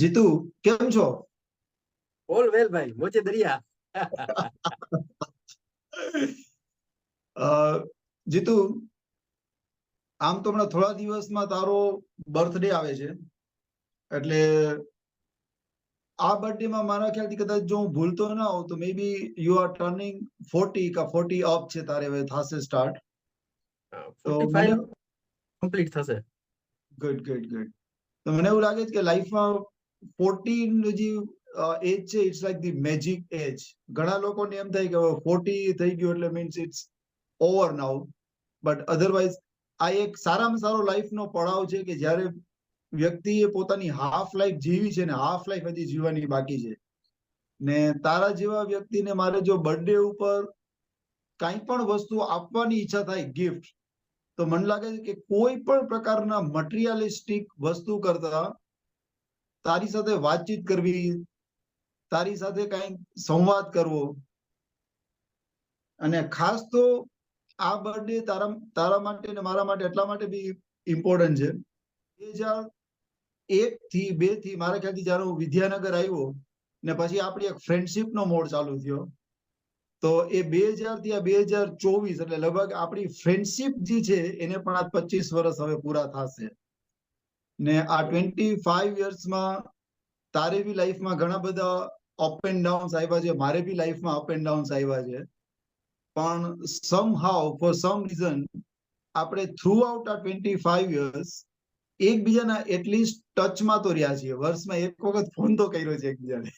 જીતુ, કેમ છો? All well ભાઈ, મોચે દરિયા. જીતુ, આમ તો હમણાં થોડા દિવસમાં તારો બર્થડે આવે છે, એટલે આ બર્થડેમાં મારા ખ્યાલથી કદાચ જો હું ભૂલતો ના હોઉં તો મે બી યુ આર ટર્નિંગ 40 કા 40 અપ છે, તારે હવે થશે સ્ટાર્ટ. તો 45 કમ્પ્લીટ થશે. Good good good. તો મને એવું લાગે છે કે લાઈફમાં 40 નું જે એજ છે, it's like the magic age. ઘણા લોકોને એમ થાય કે 40 થઈ ગયું એટલે means it's over now, but otherwise આ એક સારામાં સારો લાઈફનો પડાવ છે કે જ્યારે વ્યક્તિએ પોતાની હાફ લાઈફ જીવી છે ને હાફ લાઈફ હજી જીવવાની બાકી છે. ને તારા જેવા વ્યક્તિને મારે જો બર્થડે ઉપર કાંઈ પણ વસ્તુ આપવાની ઈચ્છા થાય, ગિફ્ટ, તો મને લાગે છે કે કોઈ પણ પ્રકારના મટીરિયલિસ્ટિક વસ્તુ કરતા તારી સાથે વાતચીત કરવી, તારી સાથે કઈ સંવાદ કરવો, અને ખાસ તો આ બર્થડે તારા માટે ને મારા માટે એટલા માટે બી ઇમ્પોર્ટન્ટ છે. 2001 થી 2 થી મારા ખ્યાલથી જયારે હું વિદ્યાનગર આવ્યો ને પછી આપણી એક ફ્રેન્ડશિપ નો મોડ ચાલુ થયો, તો એ 2000 થી આ 2024 એટલે લગભગ આપણી ફ્રેન્ડશિપ જે છે એને પણ આ 25 વર્ષ હવે પૂરા થશે. ને આ 25 યર્સમાં તારે બી લાઈફમાં ઘણા બધા અપ એન્ડ ડાઉન્સ આવ્યા છે, મારે બી લાઈફમાં અપ એન્ડ ડાઉન્સ આવ્યા છે, પણ સમહાઉ ફોર સમ રીઝન આપણે થ્રુ આઉટ આ 25 યર્સ એકબીજાના એટલીસ્ટ ટચમાં તો રહ્યા છીએ. વર્ષમાં એક વખત ફોન તો કર્યો છે એકબીજાને.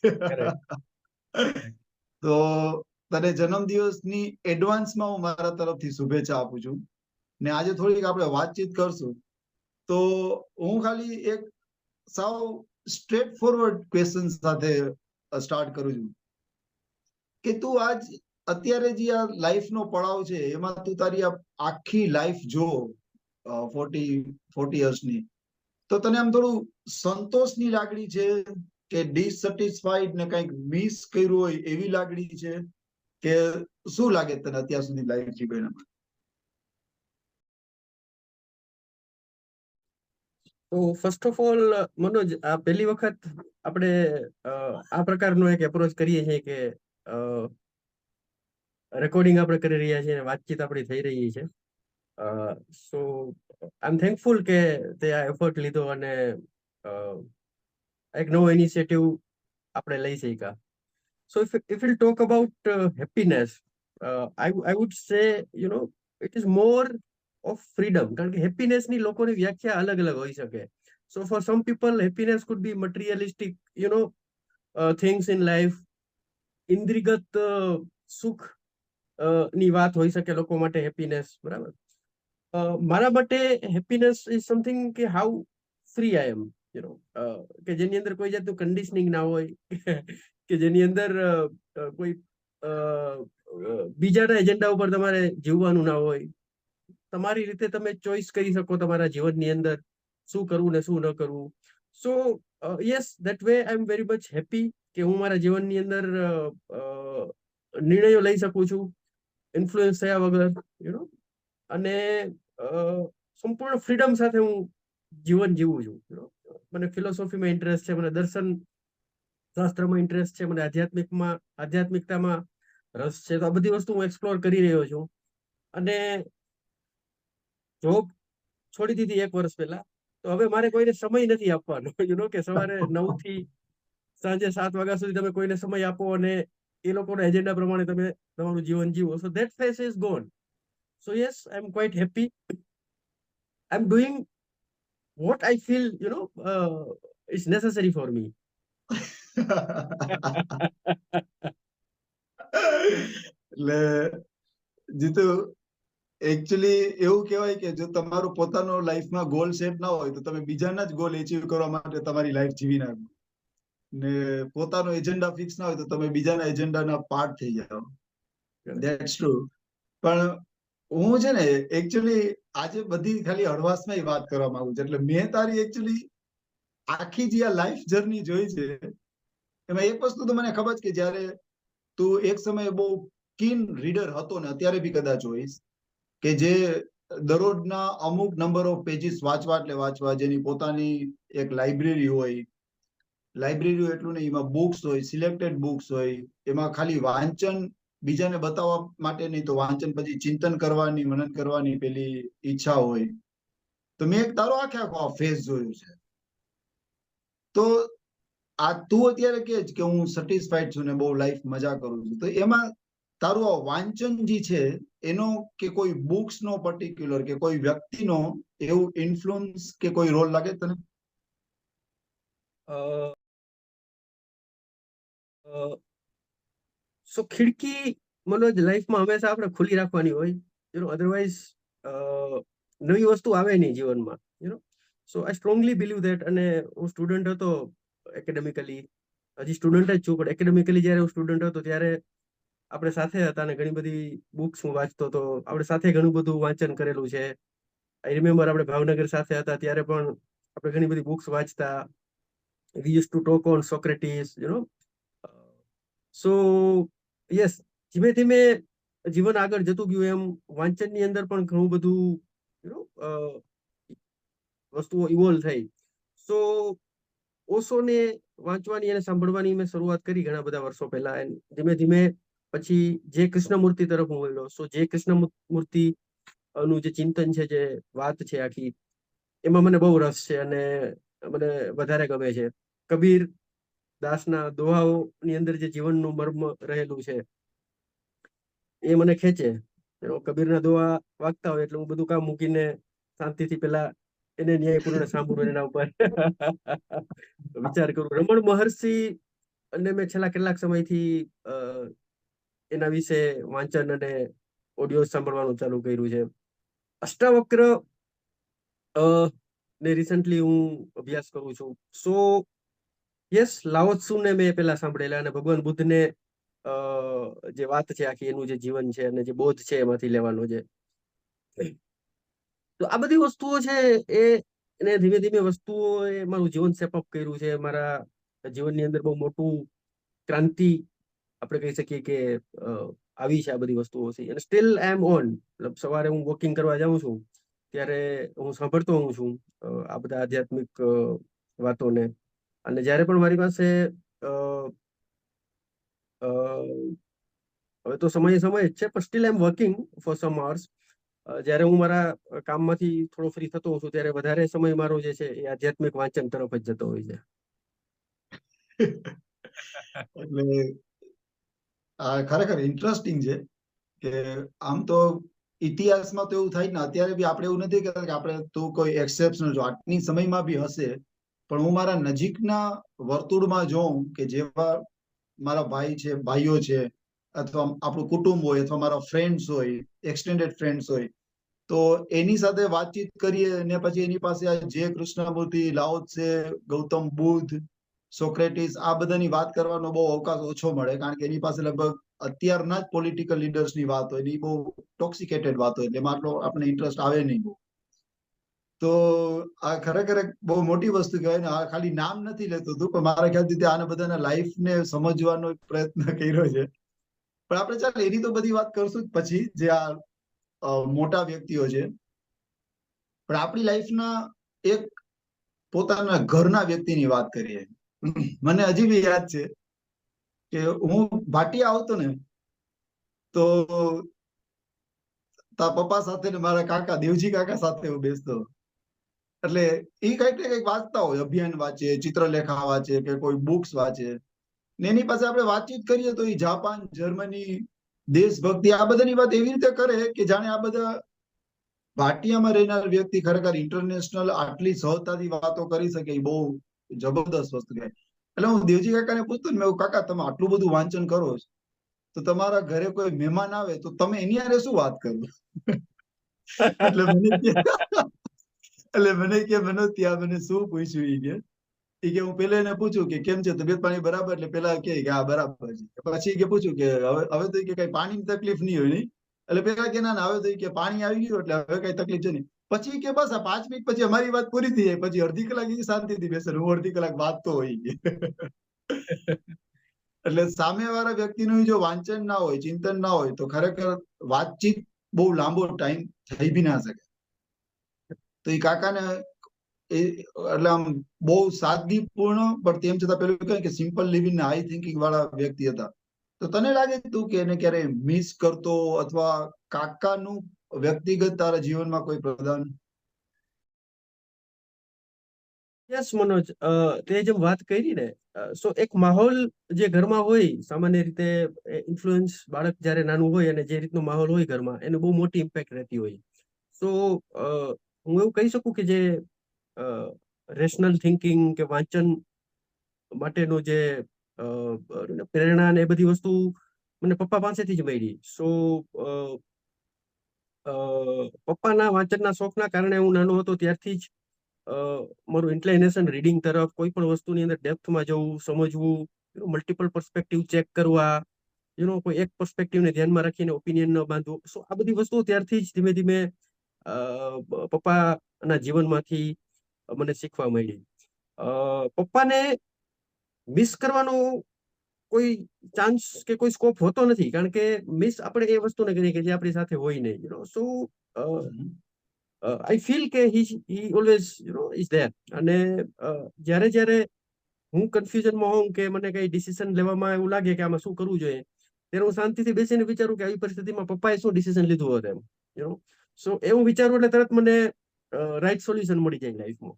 તો તને જન્મદિવસની એડવાન્સમાં હું મારા તરફથી શુભેચ્છા આપું છું. ને આજે થોડીક આપણે વાતચીત કરશું, તો હું ખાલી એક સાવ સ્ટ્રેટ ફોરવર્ડ ક્વેશ્ચન સાથે સ્ટાર્ટ કરું છું કે તું આજ અત્યારે જે આ લાઈફનો પડાવ છે એમાં તું તારી આખી લાઈફ જો 40 યર્સની, તો તને આમ થોડું સંતોષની લાગણી છે કે ડિસેટિસ્ફાઈડ ને કંઈક મિસ કર્યું હોય એવી લાગણી છે કે શું લાગે તને અત્યાર સુધી લાઈફ જીવનમાં? તો ફર્સ્ટ ઓફ ઓલ મનોજ, આ પહેલી વખત આપણે આ પ્રકારનો એક એપ્રોચ કરીએ છીએ કે રેકોર્ડિંગ આપણે કરી રહ્યા છીએ, વાતચીત આપણી થઈ રહી છે. સો આઈ એમ થેન્કફુલ કે તે આ એફર્ટ લીધો અને એક નવો ઇનિશિયેટિવ આપણે લઈ શક્યા. સો if we'll talk about happiness, I would say, it is more of freedom. કારણ કે હેપીનેસ ની લોકોની વ્યાખ્યા અલગ અલગ હોઈ શકે. So for some people happiness could be materialistic, things in life. ઇન્દ્રિયગત સુખ ની વાત હોઈ શકે લોકો માટે હેપીનેસ, બરાબર. મારા માટે હેપીનેસ ઇઝ સમથિંગ કે હાઉ ફ્રી આઈ એમ, કે જેની અંદર કોઈ જાતનું કન્ડિશનિંગ ના હોય, કે જેની અંદર કોઈ બીજાના એજન્ડા ઉપર તમારે જીવવાનું ના હોય. તમારી રીતે તમે ચોઈસ કરી શકો તમારા જીવનની અંદર શું કરવું ને શું ન કરવું. સો yes, that way I am very much happy કે હું મારા જીવનની અંદર નિર્ણયો લઈ શકું છું ઇન્ફ્લુઅન્સ થયા વગર, અને સંપૂર્ણ ફ્રીડમ સાથે હું જીવન જીવું છું. મને ફિલોસોફીમાં ઇન્ટરેસ્ટ છે, મને દર્શન શાસ્ત્રમાં ઇન્ટરેસ્ટ છે, મને આધ્યાત્મિકતામાં રસ છે. તો આ બધી વસ્તુ હું એક્સપ્લોર કરી રહ્યો છું. અને જોબ છોડી દીધી 1 વર્ષ પહેલા, તો હવે મારે કોઈને સમય નથી આપવાનો. કે સવારે 9 થી સાંજે 7 વાગ્યા સુધી તમે કોઈને સમય આપો અને એ લોકોના એજન્ડા પ્રમાણે તમે તમારું જીવન જીવો. So that phase is gone. So yes, I am quite happy. I am doing what I feel, is necessary for me. એટલે જીતુ, એકચ્યુઅલી એવું કહેવાય કે જો તમારો પોતાનો લાઈફમાં ગોલ સેટ ના હોય તો તમે બીજાના જ ગોલ એચીવ કરવા માટે તમારી લાઈફ જીવી નાખો, ને પોતાનો એજન્ડા ફિક્સ ના હોય તો તમે બીજાના એજન્ડાના પાર્ટ થઈ જાઓ. That's true. પણ હું છે ને એકચ્યુઅલી આજે બધી ખાલી હળવાશમાં વાત કરવા માંગુ છું. એટલે મેં તારી એકચ્યુઅલી આખી જે આ લાઈફ જર્ની જોઈ છે એમાં એક વસ્તુ તો મને ખબર છે કે જ્યારે તું એક સમયે બહુ કીન રીડર હતો ને અત્યારે બી કદાચ હોઈશ, કે જે દરરોજના અમુક નંબર ઓફ પેજીસ વાંચવા એટલે વાંચવા, જેની પોતાની એક લાઇબ્રેરી હોય, લાઇબ્રેરી એટલું નહીં, એમાં બુક્સ હોય, સિલેક્ટેડ બુક્સ હોય, એમાં ખાલી વાંચન બીજાને બતાવવા માટે નહીં, તો વાંચન પછી ચિંતન કરવાની, મનન કરવાની પેલી ઈચ્છા હોય. તો મેં એક તારો આખે આખો ફેઝ જોયું છે. તો આ તું અત્યારે કે છે કે હું સેટિસ્ફાઈડ છું ને બહુ લાઈફ મજા કરું છું, તો એમાં તારું આ વાંચન જે છે એનો કે કોઈ બુક્સ નો પર્ટિક્યુલર કે કોઈ વ્યક્તિનો એવું ઇન્ફ્લુઅન્સ કે કોઈ રોલ લાગે તને? સો ખિડકી મનોજ લાઈફમાં હંમેશા આપણે ખુલ્લી રાખવાની હોય, અધરવાઇઝ નવી વસ્તુ આવે નહીં જીવનમાં. સો આઈ સ્ટ્રોંગલી બિલીવ ધેટ. અને હું સ્ટુડન્ટ હતો એકેડેમિકલી, હજી સ્ટુડન્ટ જ છું, પણ એકેડેમિકલી જયારે હું સ્ટુડન્ટ હતો ત્યારે આપણે સાથે હતા અને ઘણી બધી બુક્સ હું વાંચતો હતો. આપણે સાથે ઘણું બધું વાંચન કરેલું છે. આઈ રિમેમ્બર આપણે ભાવનગર સાથે હતા ત્યારે પણ આપણે ઘણી બધી બુક્સ વાંચતા. વી use to talk on Socrates, so yes, ધીમે ધીમે જીવન આગળ જતું ગયું એમ વાંચનની અંદર પણ ઘણું બધું વસ્તુઓ ઇવોલ્વ થઈ. સો ઓશોને વાંચવાની અને સાંભળવાની મેં શરૂઆત કરી ઘણા બધા વર્ષો પહેલા. ધીમે ધીમે પછી જે કૃષ્ણમૂર્તિ તરફ હું વળ્યો. સો જે કૃષ્ણમૂર્તિ નું જે ચિંતન છે, જે વાત છે આખી, એમાં મને બહુ રસ છે અને મને વધારે ગમે છે. કબીર દાસના દોહાઓની અંદર જે જીવનનું મર્મ રહેલું છે એ મને ખેંચે. કબીરના દોહા વાગતા હોય એટલે હું બધું કામ મૂકીને શાંતિથી પેલા એને ન્યાયપૂર્ણ સાંભળું, એના ઉપર વિચાર કરું. રમણ મહર્ષિ અને મેં છેલ્લા કેટલાક સમયથી એના વિશે વાંચન અને ઓડિયો સાંભળવાનું ચાલુ કર્યું છે. અષ્ટાવક્ર ને રિસન્ટલી હું અભ્યાસ કરું છું. સો યસ, લાઓ ત્સુને મેં પેલા સાંભળેલા અને ભગવાન બુદ્ધને જે વાત છે આખી, એનું જે જીવન છે અને જે બોધ છે એમાંથી લેવાનો છે. તો આ બધી વસ્તુઓ છે એને ધીમે ધીમે વસ્તુઓએ મારું જીવન સેપઅપ કર્યું છે. મારા જીવનની અંદર બહુ મોટું ક્રાંતિ આપણે કહી શકીએ કે આવી છે આ બધી વસ્તુઓ છે. અને સ્ટીલ આઈ એમ ઓન. મતલબ સવારે હું વોકિંગ કરવા જાઉં છું ત્યારે હું સાંભળતો હોઉં છું આ બધા આધ્યાત્મિક વાતોને. અને જ્યારે પણ મારી પાસે હવે તો સમય જ છે, પણ steel I M working for some hours. જ્યારે હું મારા કામમાંથી થોડો ફ્રી થતો હોઉં છું ત્યારે વધારે સમય મારો જે છે એ આધ્યાત્મિક વાંચન તરફ જ જતો હોય છે. એટલે આ ખરેખર ઇન્ટરેસ્ટિંગ છે કે આમ તો ઇતિહાસમાં તો એવું થાય ને, અત્યારે બી આપણે એવું નથી કહેતા કે આપણે તું કોઈ એક્સેપ્શનલ જો આજની સમયમાં બી હશે, પણ હું મારા નજીકના વર્તુળમાં જોઉં કે જેવા મારા ભાઈ છે, ભાઈઓ છે, અથવા આપણું કુટુંબ હોય, અથવા મારા ફ્રેન્ડ્સ હોય, એક્સટેન્ડેડ ફ્રેન્ડ્સ હોય, તો એની સાથે વાતચીત કરીએ ને પછી એની પાસે જે કૃષ્ણમૂર્તિ, લાઓ ત્સે, ગૌતમ બુદ્ધ, સોક્રેટિસ, આ બધાની વાત કરવાનો બહુ અવકાશ ઓછો મળે, કારણ કે એની પાસે લગભગ અત્યારના જ પોલિટિકલ લીડર્સની વાત હોય, એ બહુ ટોક્સિકેટેડ વાત હોય, એટલે એમાં આટલો આપણે ઇન્ટરેસ્ટ આવે નહીં બહુ. તો આ ખરેખર એક બહુ મોટી વસ્તુ કહેવાય ને. આ ખાલી નામ નથી લેતું તું, પણ મારા ખ્યાલથી આને બધાના લાઈફને સમજવાનો પ્રયત્ન કર્યો છે. પણ આપણે ચાલ એની તો બધી વાત કરશું જ પછી, જે આ મોટા વ્યક્તિઓ છે. પણ આપણી લાઈફના એક પોતાના ઘરના વ્યક્તિની વાત કરીએ. મને હજી બી યાદ છે કે હું ભાટિયા આવતો ને, તો તા પપ્પા સાથે ને મારા કાકા દેવજી કાકા સાથે હું બેસતો. એટલે એ કઈક ને કઈક વાંચતા હોય, અભિયાન વાંચે, ચિત્રલેખા વાંચે, કે કોઈ બુક્સ વાંચે, ને એની પાસે આપણે વાતચીત કરીએ તો એ જાપાન, જર્મની, દેશભક્તિ, આ બધાની વાત એવી રીતે કરે કે જાણે આ બધા ભાટિયામાં રહેનાર વ્યક્તિ ખરેખર ઇન્ટરનેશનલ આટલી સહજતાથી વાતો કરી શકે, એ બહુ જબરદસ્ત વસ્તુ કહેવાય. એટલે હું દેવજી કાકાને પૂછતો ને, મેં કાકા તમે આટલું બધું વાંચન કરો છો, તો તમારા ઘરે કોઈ મહેમાન આવે તો તમે એની હારે શું વાત કરો? એટલે મને કે મનોજ ત્યાં મને શું પૂછ્યું કે હું પેલા એને પૂછું કે કેમ છે, તબિયત પાણી બરાબર? એટલે પેલા કે હા બરાબર છે. પછી કે પૂછું કે હવે તો કે કઈ પાણીની તકલીફ નહીં હોય નહીં? એટલે પેલા કે ના હવે તો કે પાણી આવી ગયું એટલે હવે કઈ તકલીફ છે નહીં. પછી કે બસ આ 5 મિનિટ પછી અમારી વાત પૂરી થઈ જાય, પછી અડધી કલાક શાંતિથી બેસે, હું અડધી કલાક વાંચતો હોય. એટલે સામેવાળા વ્યક્તિનું જો વાંચન ના હોય, ચિંતન ના હોય, તો ખરેખર વાતચીત બહુ લાંબો ટાઈમ થઈ બી ના શકે. તો એ કાકાને એટલે આમ બહુ સાદગીપૂર્ણ પણ તેમ છતાં પેલું કહે કે સિમ્પલ લિવિંગ ને હાઈ થિંકિંગ વાળા વ્યક્તિ હતા. તો તને લાગે તું કે એને ક્યારે મિસ કરતો અથવા કાકાનું વ્યક્તિગત તારા જીવનમાં કોઈ પ્રદાન? યસ મનોજ, તે જેમ વાત કરી ને, સો એક માહોલ જે ઘરમાં હોય, સામાન્ય રીતે ઇન્ફ્લુઅન્સ બાળક જ્યારે નાનું હોય અને જે રીતનો માહોલ હોય ઘરમાં, એને બહુ મોટી ઇમ્પેક્ટ રહેતી હોય. સો હું એવું કહી શકું કે જે રેશનલ થિંકિંગ કે વાંચન માટેનું જે પ્રેરણા ને એ બધી વસ્તુ મને પપ્પા પાસેથી જ મળી. સો પપ્પાના વાંચનના શોખના કારણે હું નાનો હતો ત્યારથી જ મારું ઇન્ક્લાઇનેશન રીડિંગ તરફ, કોઈ પણ વસ્તુની અંદર ડેપ્થમાં જવું, સમજવું, મલ્ટિપલ પર્સપેક્ટિવ ચેક કરવા, કોઈ એક પર્સપેક્ટિવને ધ્યાનમાં રાખીને ઓપિનિયન ન બાંધવો. સો આ બધી વસ્તુઓ ત્યારથી જ ધીમે ધીમે પપ્પાના જીવનમાંથી મને શીખવા મળી. પપ્પાને મિસ કરવાનો કોઈ ચાન્સ કે કોઈ સ્કોપ હોતો નથી, કારણ કે મિસ આપણે એ વસ્તુને કરીએ કે જે આપણી સાથે હોય નહીં. સો આઈ ફીલ કે હી ઓલવેઝ ઇઝ ધેર. અને જ્યારે જ્યારે હું કન્ફ્યુઝનમાં હોઉં કે મને કઈ ડિસિઝન લેવામાં એવું લાગે કે આમાં શું કરવું જોઈએ, ત્યારે હું શાંતિથી બેસીને વિચારું કે આવી પરિસ્થિતિમાં પપ્પાએ શું ડિસિઝન લીધું હોત એમ. સો એવું વિચારું એટલે તરત મને રાઈટ સોલ્યુશન મળી જાય લાઈફમાં.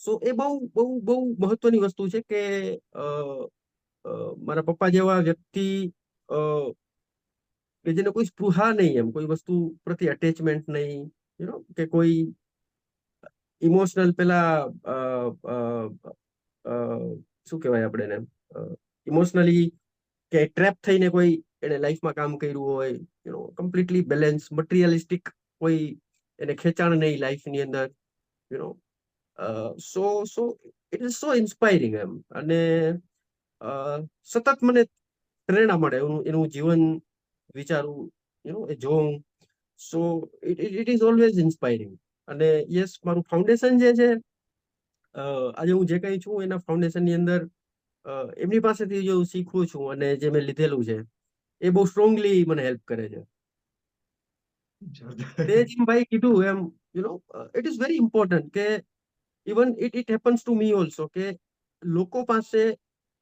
સો એ બહુ બહુ બહુ મહત્વની વસ્તુ છે કે મારા પપ્પા જેવા વ્યક્તિ કે જેને કોઈ સ્પૃહા નહીં, એમ કોઈ વસ્તુ પ્રતિ અટેચમેન્ટ નહીં, કે કોઈ ઇમોશનલ પેલા શું કહેવાય આપણે એને, ઇમોશનલી કે ટ્રેપ થઈને કોઈ એને લાઈફમાં કામ કર્યું હોય, કમ્પ્લીટલી બેલેન્સ, મટીરિયલિસ્ટિક કોઈ એને ખેંચાણ નહીં લાઈફની અંદર. So so it is so inspiring એમ. અને સતત મને પ્રેરણા મળે એનું જીવન વિચારું, એ જોઉં. સો ઇટ ઇઝ ઓલવેઝ ઇન્સ્પાયરિંગ. અને યસ, મારું ફાઉન્ડેશન જે છે, આજે હું જે કંઈ છું એના ફાઉન્ડેશનની અંદર એમની પાસેથી જે હું શીખું છું અને જે મેં લીધેલું છે એ બહુ સ્ટ્રોંગલી મને હેલ્પ કરે છે. તે જેમ ભાઈ કીધું એમ, ઇટ ઇઝ વેરી ઇમ્પોર્ટન્ટ કે even it happens to me also, કે લોકો પાસે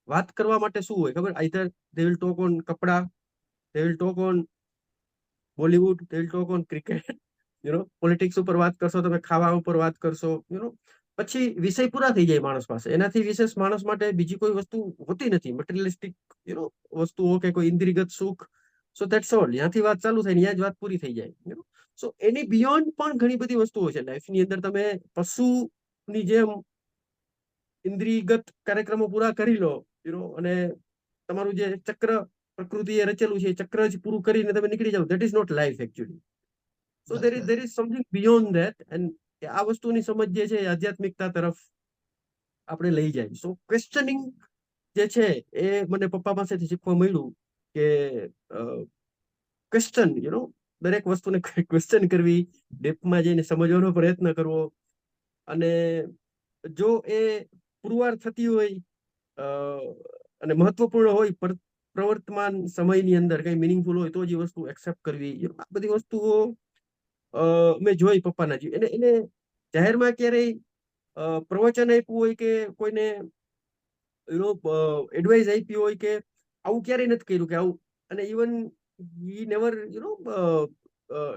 વાત કરવા માટે શું હોય ખબર? Either they will talk on કપડા, they will talk on Bollywood, they will talk on cricket, politics ઉપર વાત કરશો તમે, ખાવા ઉપર વાત કરશો, પછી વિષય પૂરા થઈ જાય માણસ પાસે. એનાથી વિશેષ માણસ માટે બીજી કોઈ વસ્તુ હોતી નથી, મટીરિયલિસ્ટિક વસ્તુઓ કે કોઈ ઇન્દ્રિયગત સુખ. સો ધેટ્સ ઓલ. ત્યાંથી વાત ચાલુ થાય, ત્યાં જ વાત પૂરી થઈ જાય. સો એની બિયોન્ડ પણ ઘણી બધી વસ્તુઓ છે લાઈફની અંદર. તમે પશુની જેમ ઇન્દ્રિયગત કાર્યક્રમો પૂરા કરી લો, અને તમારું જે ચક્ર પ્રકૃતિએ રચેલું છે એ ચક્ર જ પૂરું કરીને તમે નીકળી જાવ, that is not life actually. So there is something beyond that. And આ વસ્તુની સમજ જે છે એ આધ્યાત્મિકતા તરફ આપણે લઈ જાય. સો ક્વેશ્ચનિંગ જે છે એ મને પપ્પા પાસેથી શીખવા મળ્યું કે ક્વેશ્ચન, દરેક વસ્તુને ક્વેશ્ચન કરવી, ડેપ્થમાં જઈને સમજવાનો પ્રયત્ન કરવો. અને જો એ પુરવાર થતી હોય અને મહત્વપૂર્ણ હોય પ્રવર્તમાન સમયની અંદર, કઈ મિનિંગફુલ હોય, તો જે વસ્તુ એક્સેપ્ટ કરવી. આ બધી વસ્તુઓ મેં જોઈ પપ્પાના જીવન. એને જાહેરમાં ક્યારેય પ્રવચન આપ્યું હોય કે કોઈને એડવાઇસ આપી હોય કે આવું ક્યારેય નથી કર્યું કે આવું. અને ઇવન હી નેવર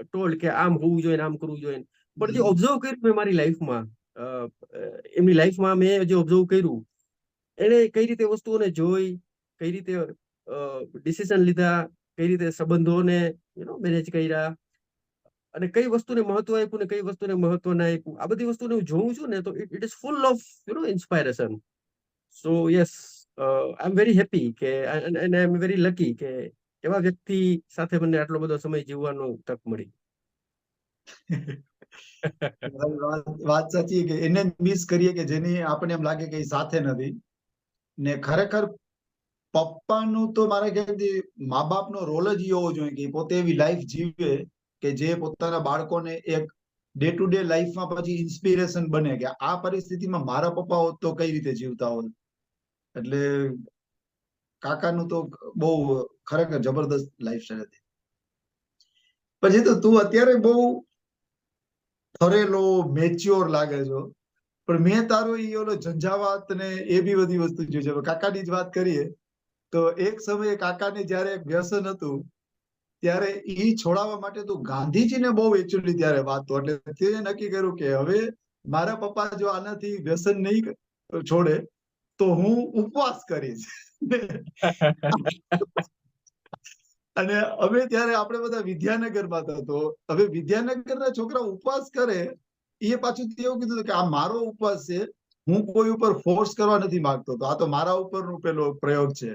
ટોલ્ડ કે આમ હોવું જોઈએ, આમ કરવું જોઈએ. પણ જે ઓબ્ઝર્વ કર્યું મેં મારી લાઈફમાં, એમની લાઈફમાં મેં જે ઓબ્ઝર્વ કર્યું, એને કઈ રીતે વસ્તુઓને જોઈ, કઈ રીતે ડિસિઝન લીધા, કઈ રીતે સંબંધોને મેનેજ કર્યા, અને કઈ વસ્તુને મહત્વ આપ્યું ને કઈ વસ્તુને મહત્વ ના આપ્યું. આ બધી વસ્તુને હું જોઉં છું ને તો it is full of inspiration. So yes, I am very happy કે આઈ એમ વેરી લકી કે એવા વ્યક્તિ સાથે મને આટલો બધો સમય જીવવાનો તક મળી. વાત સાચી કે એને મિસ કરીએ કે જેની આપણને એમ લાગે કે એ સાથે નથી. ને ખરેખર પપ્પાનું તો મારા ખ્યાલથી મા બાપનો રોલ જ એવો જોઈએ કે પોતે એવી લાઈફ જીવે કે જે પોતાના બાળકોને એક ડે ટુ ડે લાઈફમાં પછી ઇન્સ્પિરેશન બને કે આ પરિસ્થિતિમાં મારા પપ્પા હોત તો કઈ રીતે જીવતા હોત. એટલે કાકાનું તો બહુ ખરેખર જબરદસ્ત લાઈફ સ્ટાઈલ હતી. પછી તો તું અત્યારે બહુ ઠરેલો મેચ્યોર લાગે છો. પણ મેં તારો ઈ ઓલો ઝંઝાવાત ને એ બી બધી વસ્તુ જોઈ છે. કાકાની જ વાત કરીએ તો એક સમયે કાકાને જયારે એક વ્યસન હતું ત્યારે ઈ છોડાવવા માટે તો ગાંધીજીને બહુ એકચ્યુઅલી ત્યારે વાતો, એટલે તે નક્કી કર્યું કે હવે મારા પપ્પા જો આનાથી વ્યસન નહીં છોડે તો હું ઉપવાસ કરીશ. અને હવે ત્યારે આપણે બધા વિદ્યાનગરમાં હતા, તો હવે વિદ્યાનગરના છોકરા ઉપવાસ કરે, એ પાછું એવું કીધું કે આ મારો ઉપવાસ છે, હું કોઈ ઉપર ફોર્સ કરવા નથી માંગતો, તો આ તો મારા ઉપરનો પેલો પ્રયોગ છે.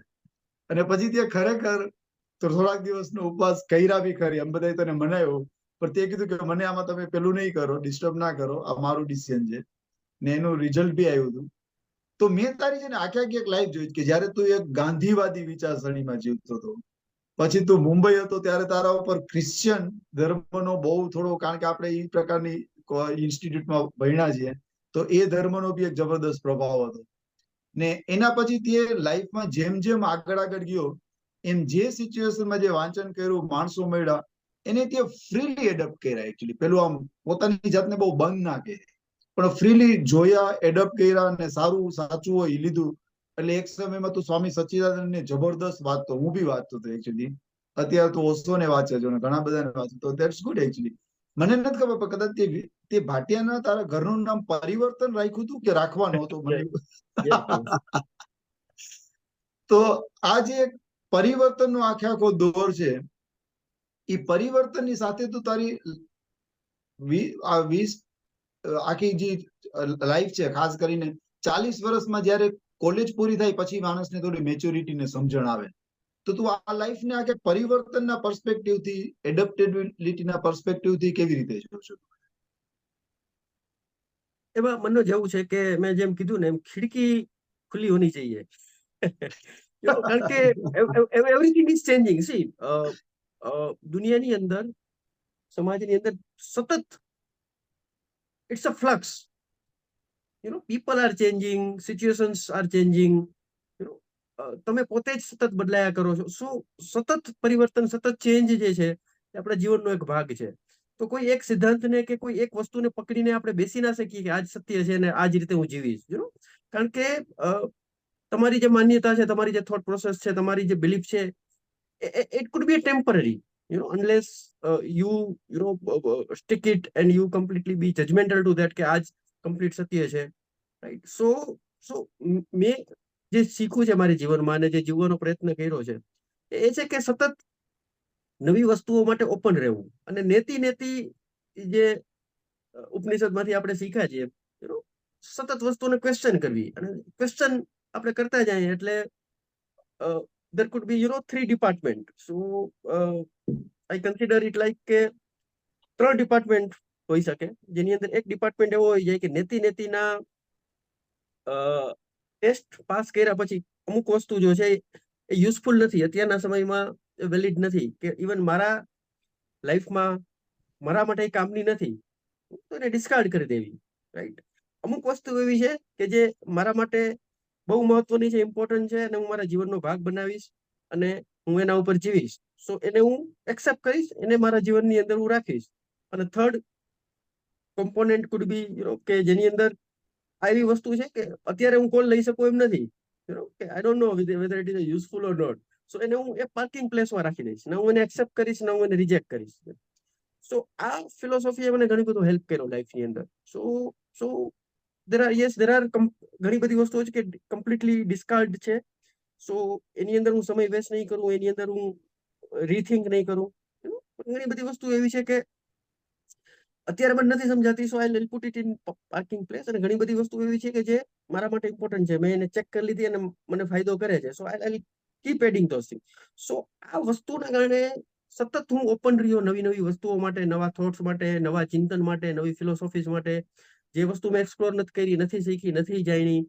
અને પછી તે ખરેખર તો થોડાક દિવસનો ઉપવાસ કર્યા બી ખરી, એમ બધા તને મનાયો, પણ તે કીધું કે મને આમાં તમે પેલું નહીં કરો, ડિસ્ટર્બ ના કરો, આ મારું ડિસિઝન છે. ને એનું રિઝલ્ટ બી આવ્યું હતું. તો મેં તારી છે ને આખી આખી એક લાઈફ જોઈ કે જયારે તું એક ગાંધીવાદી વિચારસરણીમાં જીવતો હતો, પછી તું મુંબઈ હતો ત્યારે તારા ઉપર ક્રિશ્ચિયન ધર્મનો બહુ થોડો, કારણ કે આપણે એ પ્રકારની ઇન્સ્ટિટ્યૂટમાં ભણ્યા છીએ, તો એ ધર્મનો બી એક જબરદસ્ત પ્રભાવ હતો. ને એના પછી તે લાઈફમાં જેમ જેમ આગળ આગળ ગયો, એમ જે સિચ્યુએશનમાં જે વાંચન કર્યું, માણસો મળ્યા, એને તે ફ્રીલી એડપ્ટ કર્યા. એકચ્યુઅલી પેલું આમ પોતાની જાતને બહુ બંધ ના કરે, પણ ફ્રીલી જોયા, એડપ્ટ કર્યા, અને સારું સાચું હોય એ લીધું. એટલે એક સમયમાં તું સ્વામી સચ્ચિદાનંદ ને જબરદસ્ત વાંચતો, હું બી વાંચતો હતો એકચ્યુઅલી. અત્યારે તો ઓશો ને વાંચે છે, ઘણા બધાને વાંચતો, તો ધેટ્સ ગુડ એકચ્યુઅલી. મને નથી ખબર, પણ કદાચ તે ભાટિયાના તારા ઘરનું નામ પરિવર્તન રાખ્યું હતું કે રાખવાનું હતું, મને તો આ જે પરિવર્તનનો આખે આખો દોર છે, એ પરિવર્તનની સાથે તું તારી 20 આખી જે લાઈફ છે, ખાસ કરીને 40 વર્ષમાં જયારે કોલેજ પૂરી થાય પછી માણસને થોડી મેચ્યોરિટી ને સમજણ આવે, તો તું આ લાઈફને આખે પરિવર્તનના પર્સપેક્ટિવથી, એડપ્ટેબિલિટીના પર્સપેક્ટિવથી કેવી રીતે જોશો? એમાં મનોજ એવું છે કે મેં જેમ કીધું ને એમ ખિડકી ખુલ્લી હોની चाहिए. કારણ કે એવરીથિંગ ઇઝ ચેન્જિંગ. સી દુનિયાની અંદર, સમાજની અંદર સતત it's a flux. People are changing, situations are changing. તમે પોતે જ સતત બદલાયા કરો છો. સતત પરિવર્તન, સતત ચેન્જ જે છે એ આપણા જીવનનો એક ભાગ છે. તો કોઈ એક સિદ્ધાંતને કે કોઈ એક વસ્તુને પકડીને આપણે બેસી ના શકીએ કે આજ સત્ય છે ને આજ રીતે હું જીવીશ. કારણ કે તમારી જે માન્યતા છે, તમારી જે થોટ પ્રોસેસ છે, તમારી જે બિલીફ છે, it could be temporary, unless you stick it and you completely be judgmental to that કે આજ કમ્પ્લીટ સત્ય છે, રાઈટ? સો મેં જે શીખ્યું છે મારી જીવનમાં અને જે જીવવાનો પ્રયત્ન કર્યો છે એ છે કે સતત નવી વસ્તુઓ માટે ઓપન રહેવું. અને નેતિ જે ઉપનિષદમાંથી આપણે શીખ્યા છીએ, સતત વસ્તુને ક્વેશ્ચન કરવી, અને ક્વેશ્ચન આપણે કરતા જઈએ એટલે there could be 3 department. So I consider it like કે 3 ડિપાર્ટમેન્ટ હોઈ શકે, જેની અંદર એક ડિપાર્ટમેન્ટ એવો હોય જાય કે નેતિના ટેસ્ટ પાસ કર્યા પછી અમુક વસ્તુ જો છે એ યુઝફુલ નથી, અત્યારના સમયમાં વેલિડ નથી, કે ઇવન મારા લાઈફમાં મારા માટે કામની નથી, તો એને ડિસ્કાર્ડ કરી દેવી, રાઈટ? અમુક વસ્તુ એવી છે કે જે મારા માટે બહુ મહત્વની છે, ઇમ્પોર્ટન્ટ છે, અને હું મારા જીવનનો ભાગ બનાવીશ અને હું એના ઉપર જીવીશ. સો એને હું એક્સેપ્ટ કરીશ, એને મારા જીવનની અંદર હું રાખીશ. અને થર્ડ કોમ્પોનેન્ટ કુડ બી કે જેની અંદર આવી વસ્તુ છે કે અત્યારે હું કોલ લઈ શકું એમ નથી, કે I don't know whether it is useful or not. So એને હું એ પાર્કિંગ પ્લેસમાં રાખી દઈશ, ને હું એને એક્સેપ્ટ કરીશ, ને હું એને રિજેક્ટ કરીશ. સો આ ફિલોસોફીએ મને ઘણું બધું હેલ્પ કર્યો લાઈફની અંદર. સો there are ઘણી બધી વસ્તુઓ છે કે કમ્પ્લીટલી ડિસ્કાર્ડ છે. સો એની અંદર હું સમય વેસ્ટ નહીં કરું, એની અંદર હું રીથિંક નહીં કરું. ઘણી બધી વસ્તુ એવી છે કે અત્યારે મને નથી સમજાતી, so I put it in parking place. અને ઘણી બધી વસ્તુ એવી છે કે જે મારા માટે ઇમ્પોર્ટન્ટ છે, મેં એને ચેક કરી લીધી અને મને ફાયદો કરે છે. So I keep adding those things. So આ વસ્તુના કારણે સતત હું ઓપન રહ્યો નવી વસ્તુઓ માટે, નવા થોટ્સ માટે, નવા ચિંતન માટે, નવી ફિલોસોફીસ માટે. જે વસ્તુ મેં એક્સપ્લોર નથી કરી, નથી શીખી, નથી જાણી,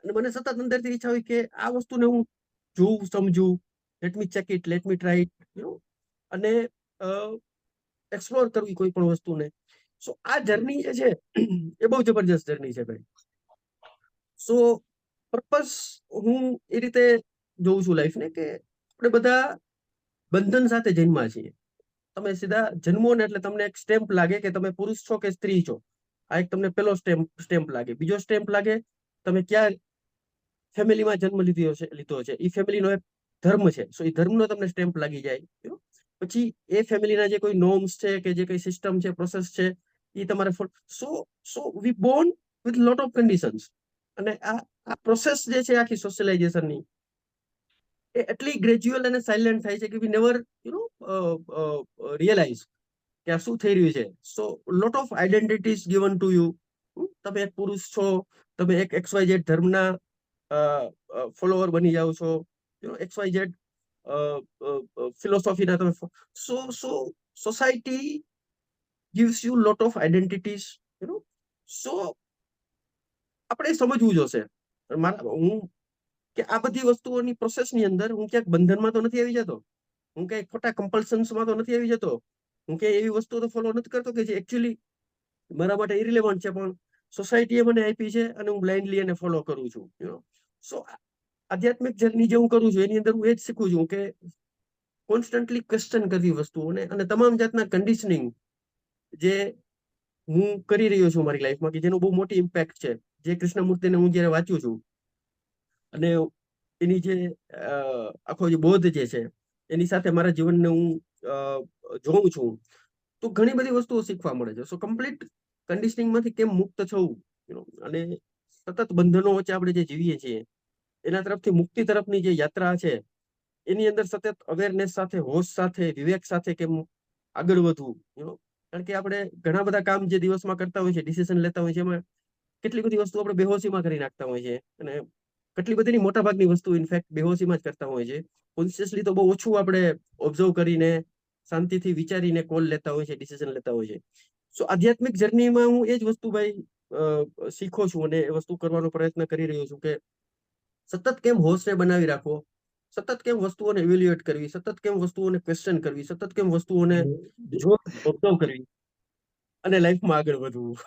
અને મને સતત અંદરથી ઈચ્છા હોય કે આ વસ્તુને હું જોઉં, સમજું, let me check it, let me try it, અને એક્સપ્લોર કરવી કોઈ પણ વસ્તુને. સો આ જર્ની જે છે એ બહુ જબરજસ્ત જર્ની છે ભાઈ. સો પર્પસ હું એ રીતે જોઉં છું લાઈફને કે આપણે બધા બંધન સાથે જન્મા છીએ. તમે સીધા જન્મો ને એટલે તમને એક સ્ટેમ્પ લાગે કે તમે પુરુષ છો કે સ્ત્રી છો. આ એક તમને પેલો સ્ટેમ્પ લાગે. બીજો સ્ટેમ્પ લાગે તમે ક્યાં ફેમિલીમાં જન્મ લીધો છે, એ ફેમિલીનો એક ધર્મ છે. સો એ ધર્મનો તમને સ્ટેમ્પ લાગી જાય. પછી એ ફેમિલીના જે કોઈ નોર્મ્સ છે કે જે કોઈ સિસ્ટમ છે, પ્રોસેસ છે, એ તમારે so we born with lot of conditions. અને આ પ્રોસેસ જે છે આખી સોશિયલાઇઝેશનની, એ એટલી ગ્રેજ્યુઅલ અને સાયલેન્ટ થાય છે કે વી નેવર રિયલાઇઝ કે આ શું થઈ રહ્યું છે. So lot of identities given to you. તમે એક પુરુષ છો, તમે એક XYZ ધર્મના ફોલોવર બની જાઓ છો, XYZ ફિલોસોફીના તમે. So society gives you lot of identities, so આપણે સમજવું જોશે. હું કે આ બધી વસ્તુઓની પ્રોસેસની અંદર હું ક્યાંક બંધનમાં તો નથી આવી જતો, હું કઈ ખોટા કમ્પલ્શન્સમાં તો નથી આવી જતો, હું કે એવી વસ્તુઓ તો ફોલો નથી કરતો કે જે એકચ્યુઅલી મારા માટે ઇરિલેવન્ટ છે, પણ સોસાયટીએ મને આપી છે અને હું બ્લાઇન્ડલી એને ફોલો કરું છું. સો આધ્યાત્મિક જર્ની જે હું કરું છું એની અંદર હું એ જ શીખું છું કે કોન્સ્ટન્ટલી ક્વેશ્ચન કરવી વસ્તુઓને, અને તમામ જાતના કન્ડિશનિંગ જે હું કરી રહ્યો છું મારી લાઈફમાં, કે જેનું બહુ મોટી ઇમ્પેક્ટ છે. જે કૃષ્ણમૂર્તિને હું જયારે વાંચું છું અને એની જે આખો જે બોધ જે છે એની સાથે મારા જીવનને હું જોઉં છું, તો ઘણી બધી વસ્તુઓ શીખવા મળે છે. સો કમ્પ્લીટ કન્ડિશનિંગમાંથી કેમ મુક્ત થવું, અને સતત બંધનો વચ્ચે આપણે જે જીવીએ છીએ એના તરફથી મુક્તિ તરફની જે યાત્રા છે, એની અંદર સતત અવેરનેસ સાથે, હોશ સાથે, વિવેક સાથે કેમ આગળ વધવું. કારણ કે આપણે ઘણા બધા કામ જે દિવસમાં કરતા હોય છે, ડિસિઝન લેતા હોય છે, એમાં કેટલી બધી વસ્તુ આપણે બેહોશીમાં કરી નાખતા હોય છે, અને કેટલી બધીની મોટા ભાગની વસ્તુ ઇનફેક્ટ બેહોશીમાં જ કરતા હોય છે. કોન્શિયસલી તો બહુ ઓછું આપણે ઓબ્ઝર્વ કરીને શાંતિથી વિચારીને કોલ લેતા હોય છે, ડિસિઝન લેતા હોય છે. સો આધ્યાત્મિક જર્નીમાં હું એ જ વસ્તુ ભાઈ શીખો છું અને એ વસ્તુ કરવાનો પ્રયત્ન કરી રહ્યો છું કે સતત કેમ હોશને બનાવી રાખવો, સતત કેમ વસ્તુઓને ઇવેલ્યુએટ કરવી, સતત કેમ વસ્તુઓને ક્વેશ્ચન કરવી, સતત કેમ વસ્તુઓને જો ઓબ્ઝર્વ કરવી અને લાઈફમાં આગળ વધવું.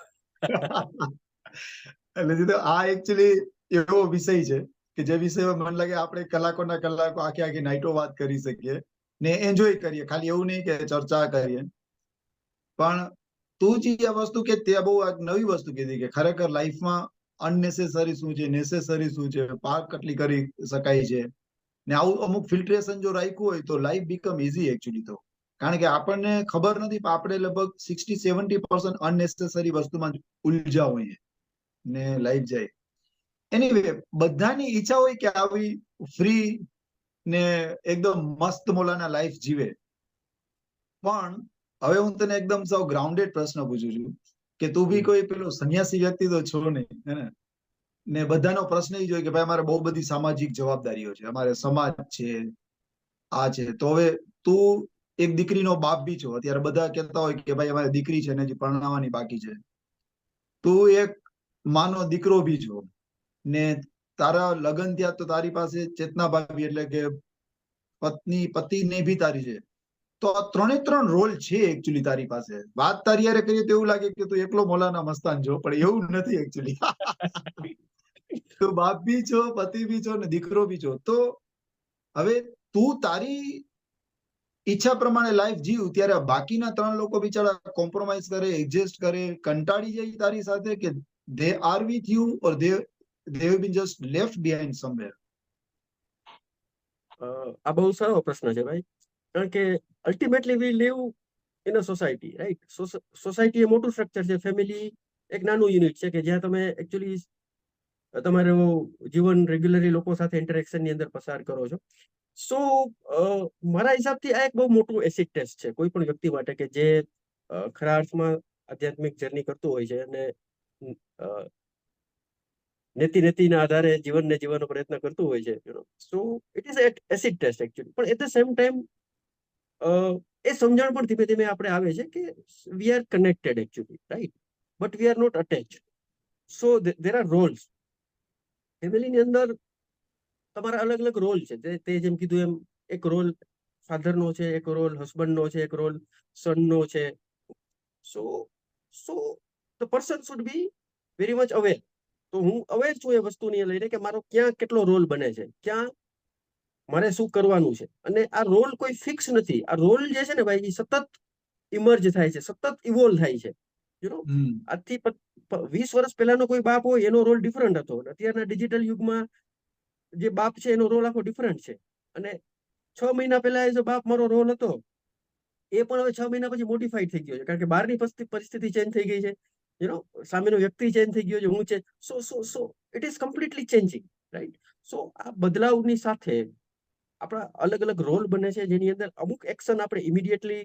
એટલે સીધો આ એકચ્યુઅલી એવો વિષય છે કે જે વિષયમાં મને લાગે આપણે કલાકોના કલાકો, આખી આખી નાઈટો વાત કરી શકીએ ને એન્જોય કરીએ. ખાલી એવું નહીં કે ચર્ચા કરીએ, પણ તું જે આ વસ્તુ કે તે બહુ નવી વસ્તુ કીધી કે ખરેખર લાઈફમાં અનનેસેસરી શું છે, નેસેસરી શું છે, પાર્ક કેટલી કરી શકાય છે. ને આવું અમુક ફિલ્ટ્રેશન જો રાખ્યું હોય તો લાઈફ બીકમ ઇઝી એકચ્યુઅલી. તો કારણ કે આપણને ખબર નથી, પણ આપણે લગભગ 60-70% અનનેસેસરી વસ્તુમાં ઉલઝા હોઈએ ને લાઈફ જાય. એનીવે, બધાની ઈચ્છા હોય કે આવી ફ્રી ને એકદમ મસ્ત મોલાના લાઈફ જીવે. પણ હવે હું તને એકદમ સાવ ગ્રાઉન્ડેડ પ્રશ્ન પૂછું છું કે તું બી કોઈ પેલો સંન્યાસી વ્યક્તિ તો છો નહીં, હે ને બધાનો પ્રશ્ન એ જ હોય કે ભાઈ અમારે બહુ બધી સામાજિક જવાબદારીઓ છે, અમારે સમાજ છે, આ છે. તો હવે તું એક દીકરીનો બાપ બી છો. અત્યારે બધા કહેતા હોય કે ભાઈ અમારે દીકરી છે ને હજી પરણાવવાની બાકી છે. તું એક માનો દીકરો બી છો ને તારા લગ્ન થયા તો તારી પાસે ચેતના ભાભી એટલે કે પત્ની, પતિ ને બી તારી છે. તો આ 3 રોલ છે એકચ્યુઅલી તારી પાસે. વાત તારી યારે કરીએ તો એવું લાગે કે તું એકલો મોલાના મસ્તાન છો, પણ એવું નથી એકચ્યુઅલી. તું બાપ બી છો, પતિ બી છો ને દીકરો બી છો. તો હવે તું તારી ઈચ્છા પ્રમાણે લાઈફ જીવ, ત્યારે બાકીના 3 લોકો બિચારા કોમ્પ્રોમાઇઝ કરે, એડજસ્ટ કરે, કંટાળી જાય તારી સાથે, કે they are with you or they have been just left behind somewhere. આ બહુ સારો પ્રશ્ન છે ભાઈ, કારણ કે ultimately we live in a society, right? Society એ મોટું સ્ટ્રક્ચર છે, ફેમિલી એક નાનું યુનિટ છે કે જ્યાં તમે એકચ્યુઅલી તમારું જીવન રેગ્યુલરલી લોકો સાથે ઇન્ટરેક્શન ની અંદર પસાર કરો છો. સો મારા હિસાબથી આ એક બહુ મોટું એસિડ ટેસ્ટ છે કોઈ પણ વ્યક્તિ માટે કે જે ખરા અર્થમાં આધ્યાત્મિક જર્ની કરતું હોય છે અને નેતિના આધારે જીવનને જીવવાનો પ્રયત્ન કરતું હોય છે. So it is acid test actually. પણ એટ ધ સેમ ટાઈમ એ સમજણ પણ ધીમે ધીમે આપણે આવે છે કે we are connected actually, right? But we are not attached. So there are roles. ફેમિલીની અંદર તમારા અલગ અલગ રોલ છે. તે જેમ કીધું એમ, એક રોલ ફાધરનો છે, એક રોલ હસબન્ડનો છે, એક રોલ સનનો છે. So the person should be very much aware. તો હું અવેર છું એ વસ્તુની લઈને કે મારો ક્યાં કેટલો રોલ બને છે, ક્યાં મારે શું કરવાનું છે. અને આ રોલ કોઈ ફિક્સ નથી. આ રોલ જે છે ને ભાઈ, એ સતત ઇમર્જ થાય છે, સતત ઇવોલ્વ થાય છે. આજથી 20 વર્ષ પહેલાનો કોઈ બાપ હોય એનો રોલ ડિફરન્ટ હતો, અત્યારના ડિજિટલ યુગમાં જે બાપ છે એનો રોલ આખો ડિફરન્ટ છે. અને 6 મહિના પહેલા જે બાપ મારો રોલ હતો એ પણ હવે 6 મહિના પછી મોડિફાઈડ થઈ ગયો છે, કારણ કે બહારની પરિસ્થિતિ ચેન્જ થઈ ગઈ છે, સામેનો વ્યક્તિ ચેન્જ થઈ ગયો છે, હું છે. So it is completely changing, right? So આ બદલાવની સાથે આપણા અલગ અલગ રોલ બને છે, જેની અંદર અમુક એક્શન આપણે ઇમિડિયેટલી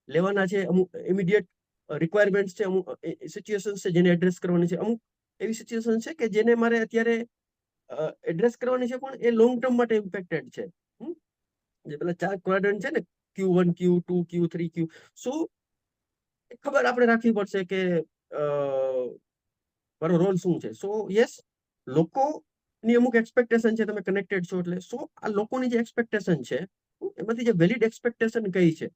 લેવાના છે, અમુક ઇમિડિયેટ રિક્વાયરમેન્ટ છે, અમુક સિચ્યુએશન છે જેને એડ્રેસ કરવાની છે, અમુક એવી સિચ્યુએશન છે કે જેને મારે અત્યારે એડ્રેસ કરવાની છે, પણ એ લોંગ ટર્મ માટે ઇમ્પેક્ટેડ છે. જે પેલા 4 ક્વાડ્રન્ટ છે ને, Q1, Q2, Q3, Q, સો ખબર આપણે રાખવી પડશે કે મારો રોલ શું છે. સો યસ, લોકોની અમુક એક્સપેક્ટેશન છે, તમે કનેક્ટેડ છો એટલે. સો આ લોકોની જે એક્સપેક્ટેશન છે એમાંથી જે વેલિડ એક્સપેક્ટેશન કઈ છે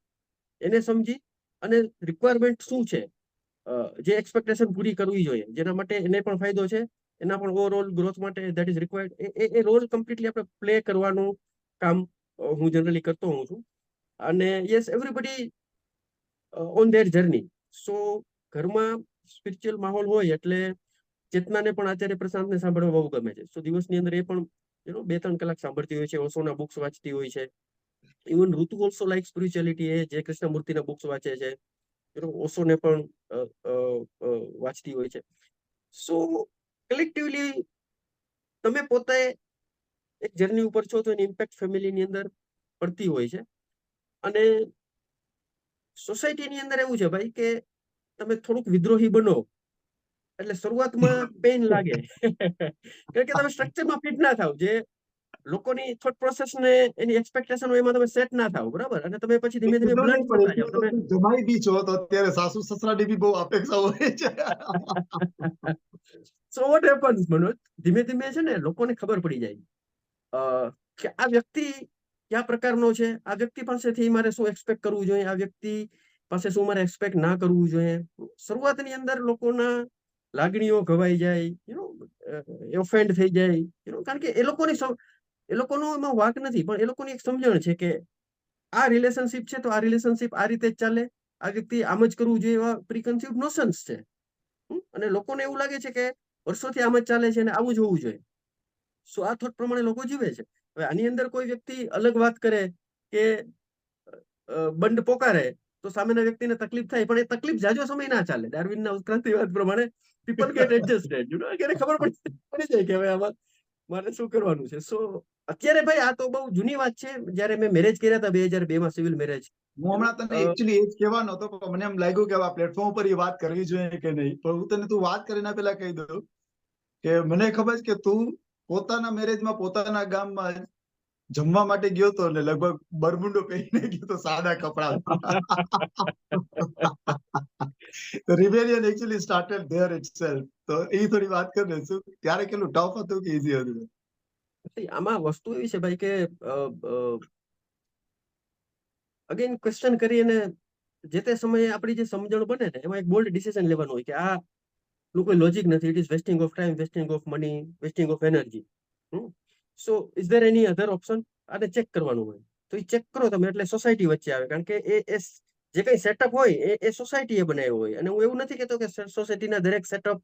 એને સમજી અને રિક્વાયરમેન્ટ શું છે, જે એક્સપેક્ટેશન પૂરી કરવી જોઈએ, જેના માટે એને પણ ફાયદો છે, એના પણ ઓવરઓલ ગ્રોથ માટે ધેટ ઇઝ રિક્વાયર્ડ, એ રોલ કમ્પ્લીટલી આપણે પ્લે કરવાનું કામ હું જનરલી કરતો હોઉં છું. અને yes, everybody on their journey. So ઘરમાં સ્પિરિચ્યુઅલ માહોલ હોય એટલે ચેતનાને પણ આચાર્ય પ્રશાંતને સાંભળવા બહુ ગમે છે. સો દિવસની અંદર એ પણ 2-3 કલાક સાંભળતી હોય છે, ઓશોના બુક્સ વાંચતી હોય છે. ઇવન ઋતુ ઓલ્સો લાઈક સ્પિરિચ્યુઅલિટી, એ જે કૃષ્ણમૂર્તિના બુક્સ વાંચે છે, ઓશોને પણ વાંચતી હોય છે. સો કલેક્ટિવલી તમે પોતે એક જર્ની ઉપર છો તો એની ઇમ્પેક્ટ ફેમિલીની અંદર પડતી હોય છે. અને સોસાયટીની અંદર એવું છે ભાઈ કે તમે થોડુંક વિદ્રોહી બનો એટલે શરૂઆતમાં પેઇન લાગે, કારણ કે તમે સ્ટ્રક્ચરમાં ફિટ ના થાવ, જે લોકોની થોટ પ્રોસેસ ને એની એક્સપેક્ટેશન હોય એમાં તમે સેટ ના થાવ, બરાબર? અને તમે પછી ધીમે ધીમે એટલો નહીં, બ્લન્ટ પણ થતા જાવ. એટલું તમે તો જમાઈ બી છો તો અત્યારે સાસુ સસરાની બી બહુ અપેક્ષા હોય છે. સો વોટ હેપન્સ, મનોજ, ધીમે ધીમે છે ને લોકોને ખબર પડી જાય કે આ વ્યક્તિ કયા પ્રકારનો છે, આ વ્યક્તિ પાસેથી મારે શું એક્સપેક્ટ કરવું જોઈએ, આ વ્યક્તિ પાસે શું મારે એક્સપેક્ટ ના કરવું જોઈએ. શરૂઆતની અંદર લોકોના લાગણીઓ ઘવાઈ જાય, ઓફેન્ડ થઈ જાય, કારણ કે એ લોકોનો એમાં વાંક નથી, પણ એ લોકોની એક સમજણ છે કે આ રિલેશનશિપ છે તો આ રિલેશનશિપ આ રીતે જ ચાલે, આ વ્યક્તિ આમ જ કરવું જોઈએ, એવા પ્રિકન્સીવ નોશન્સ છે. અને લોકોને એવું લાગે છે કે વર્ષોથી આમ જ ચાલે છે અને આવું જ હોવું જોઈએ. સો આ થોટ પ્રમાણે લોકો જીવે છે. હવે આની અંદર કોઈ વ્યક્તિ અલગ વાત કરે કે બંડ પોકારે તો સામેના વ્યક્તિને તકલીફ થાય, પણ એ તકલીફ જાજો સમય ના ચાલે. ડાર્વિનના ઉત્ક્રાંતિવાદ પ્રમાણે પીપલ ગેટ એડજસ્ટેડ, એને ખબર પડી જાય કે હવે આમાં મારે શું કરવાનું છે. સો અત્યારે ભાઈ આ તો બહુ જૂની વાત છે. જયારે મેં મેરેજ કર્યા હતા 2002 માં, સિવિલ મેરેજ. હું હમણાં તને એકચ્યુઅલી એ જ કહેવાનો હતો, પણ મને એમ લાગ્યું કે આ પ્લેટફોર્મ ઉપર એ વાત કરવી જોઈએ કે નહીં. પણ હું તને તું વાત કરીને પેલા કહી દઉં કે મને ખબર છે કે તું પોતાના મેરેજમાં પોતાના ગામમાં જમવા માટે ગયો તો ને લગભગ બરમુંડો પહેરીને ગયો તો, સાદા કપડામાં. Rebellion actually started there itself. તો એ થોડી વાત કર ને, શું ત્યારે કેટલું ટફ હતું કે ઈઝી હતું? આમાં વસ્તુ એવી છે ભાઈ કે અગેન ક્વેશ્ચન કરી અને જે તે સમયે આપણી જે સમજણ બને ને એમાં એક બોલ્ડ ડિસિઝન લેવાનું હોય કે આ કોઈ લોજિક નથી, it is wasting of time, wasting of money, wasting of energy. So is there any other option? આને ચેક કરવાનું હોય તો એ ચેક કરો તમે, એટલે સોસાયટી વચ્ચે આવે, કારણ કે એ જે કઈ સેટઅપ હોય એ સોસાયટી એ બનાવ્યો હોય. અને હું એવું નથી કેતો કે સોસાયટીના દરેક સેટઅપ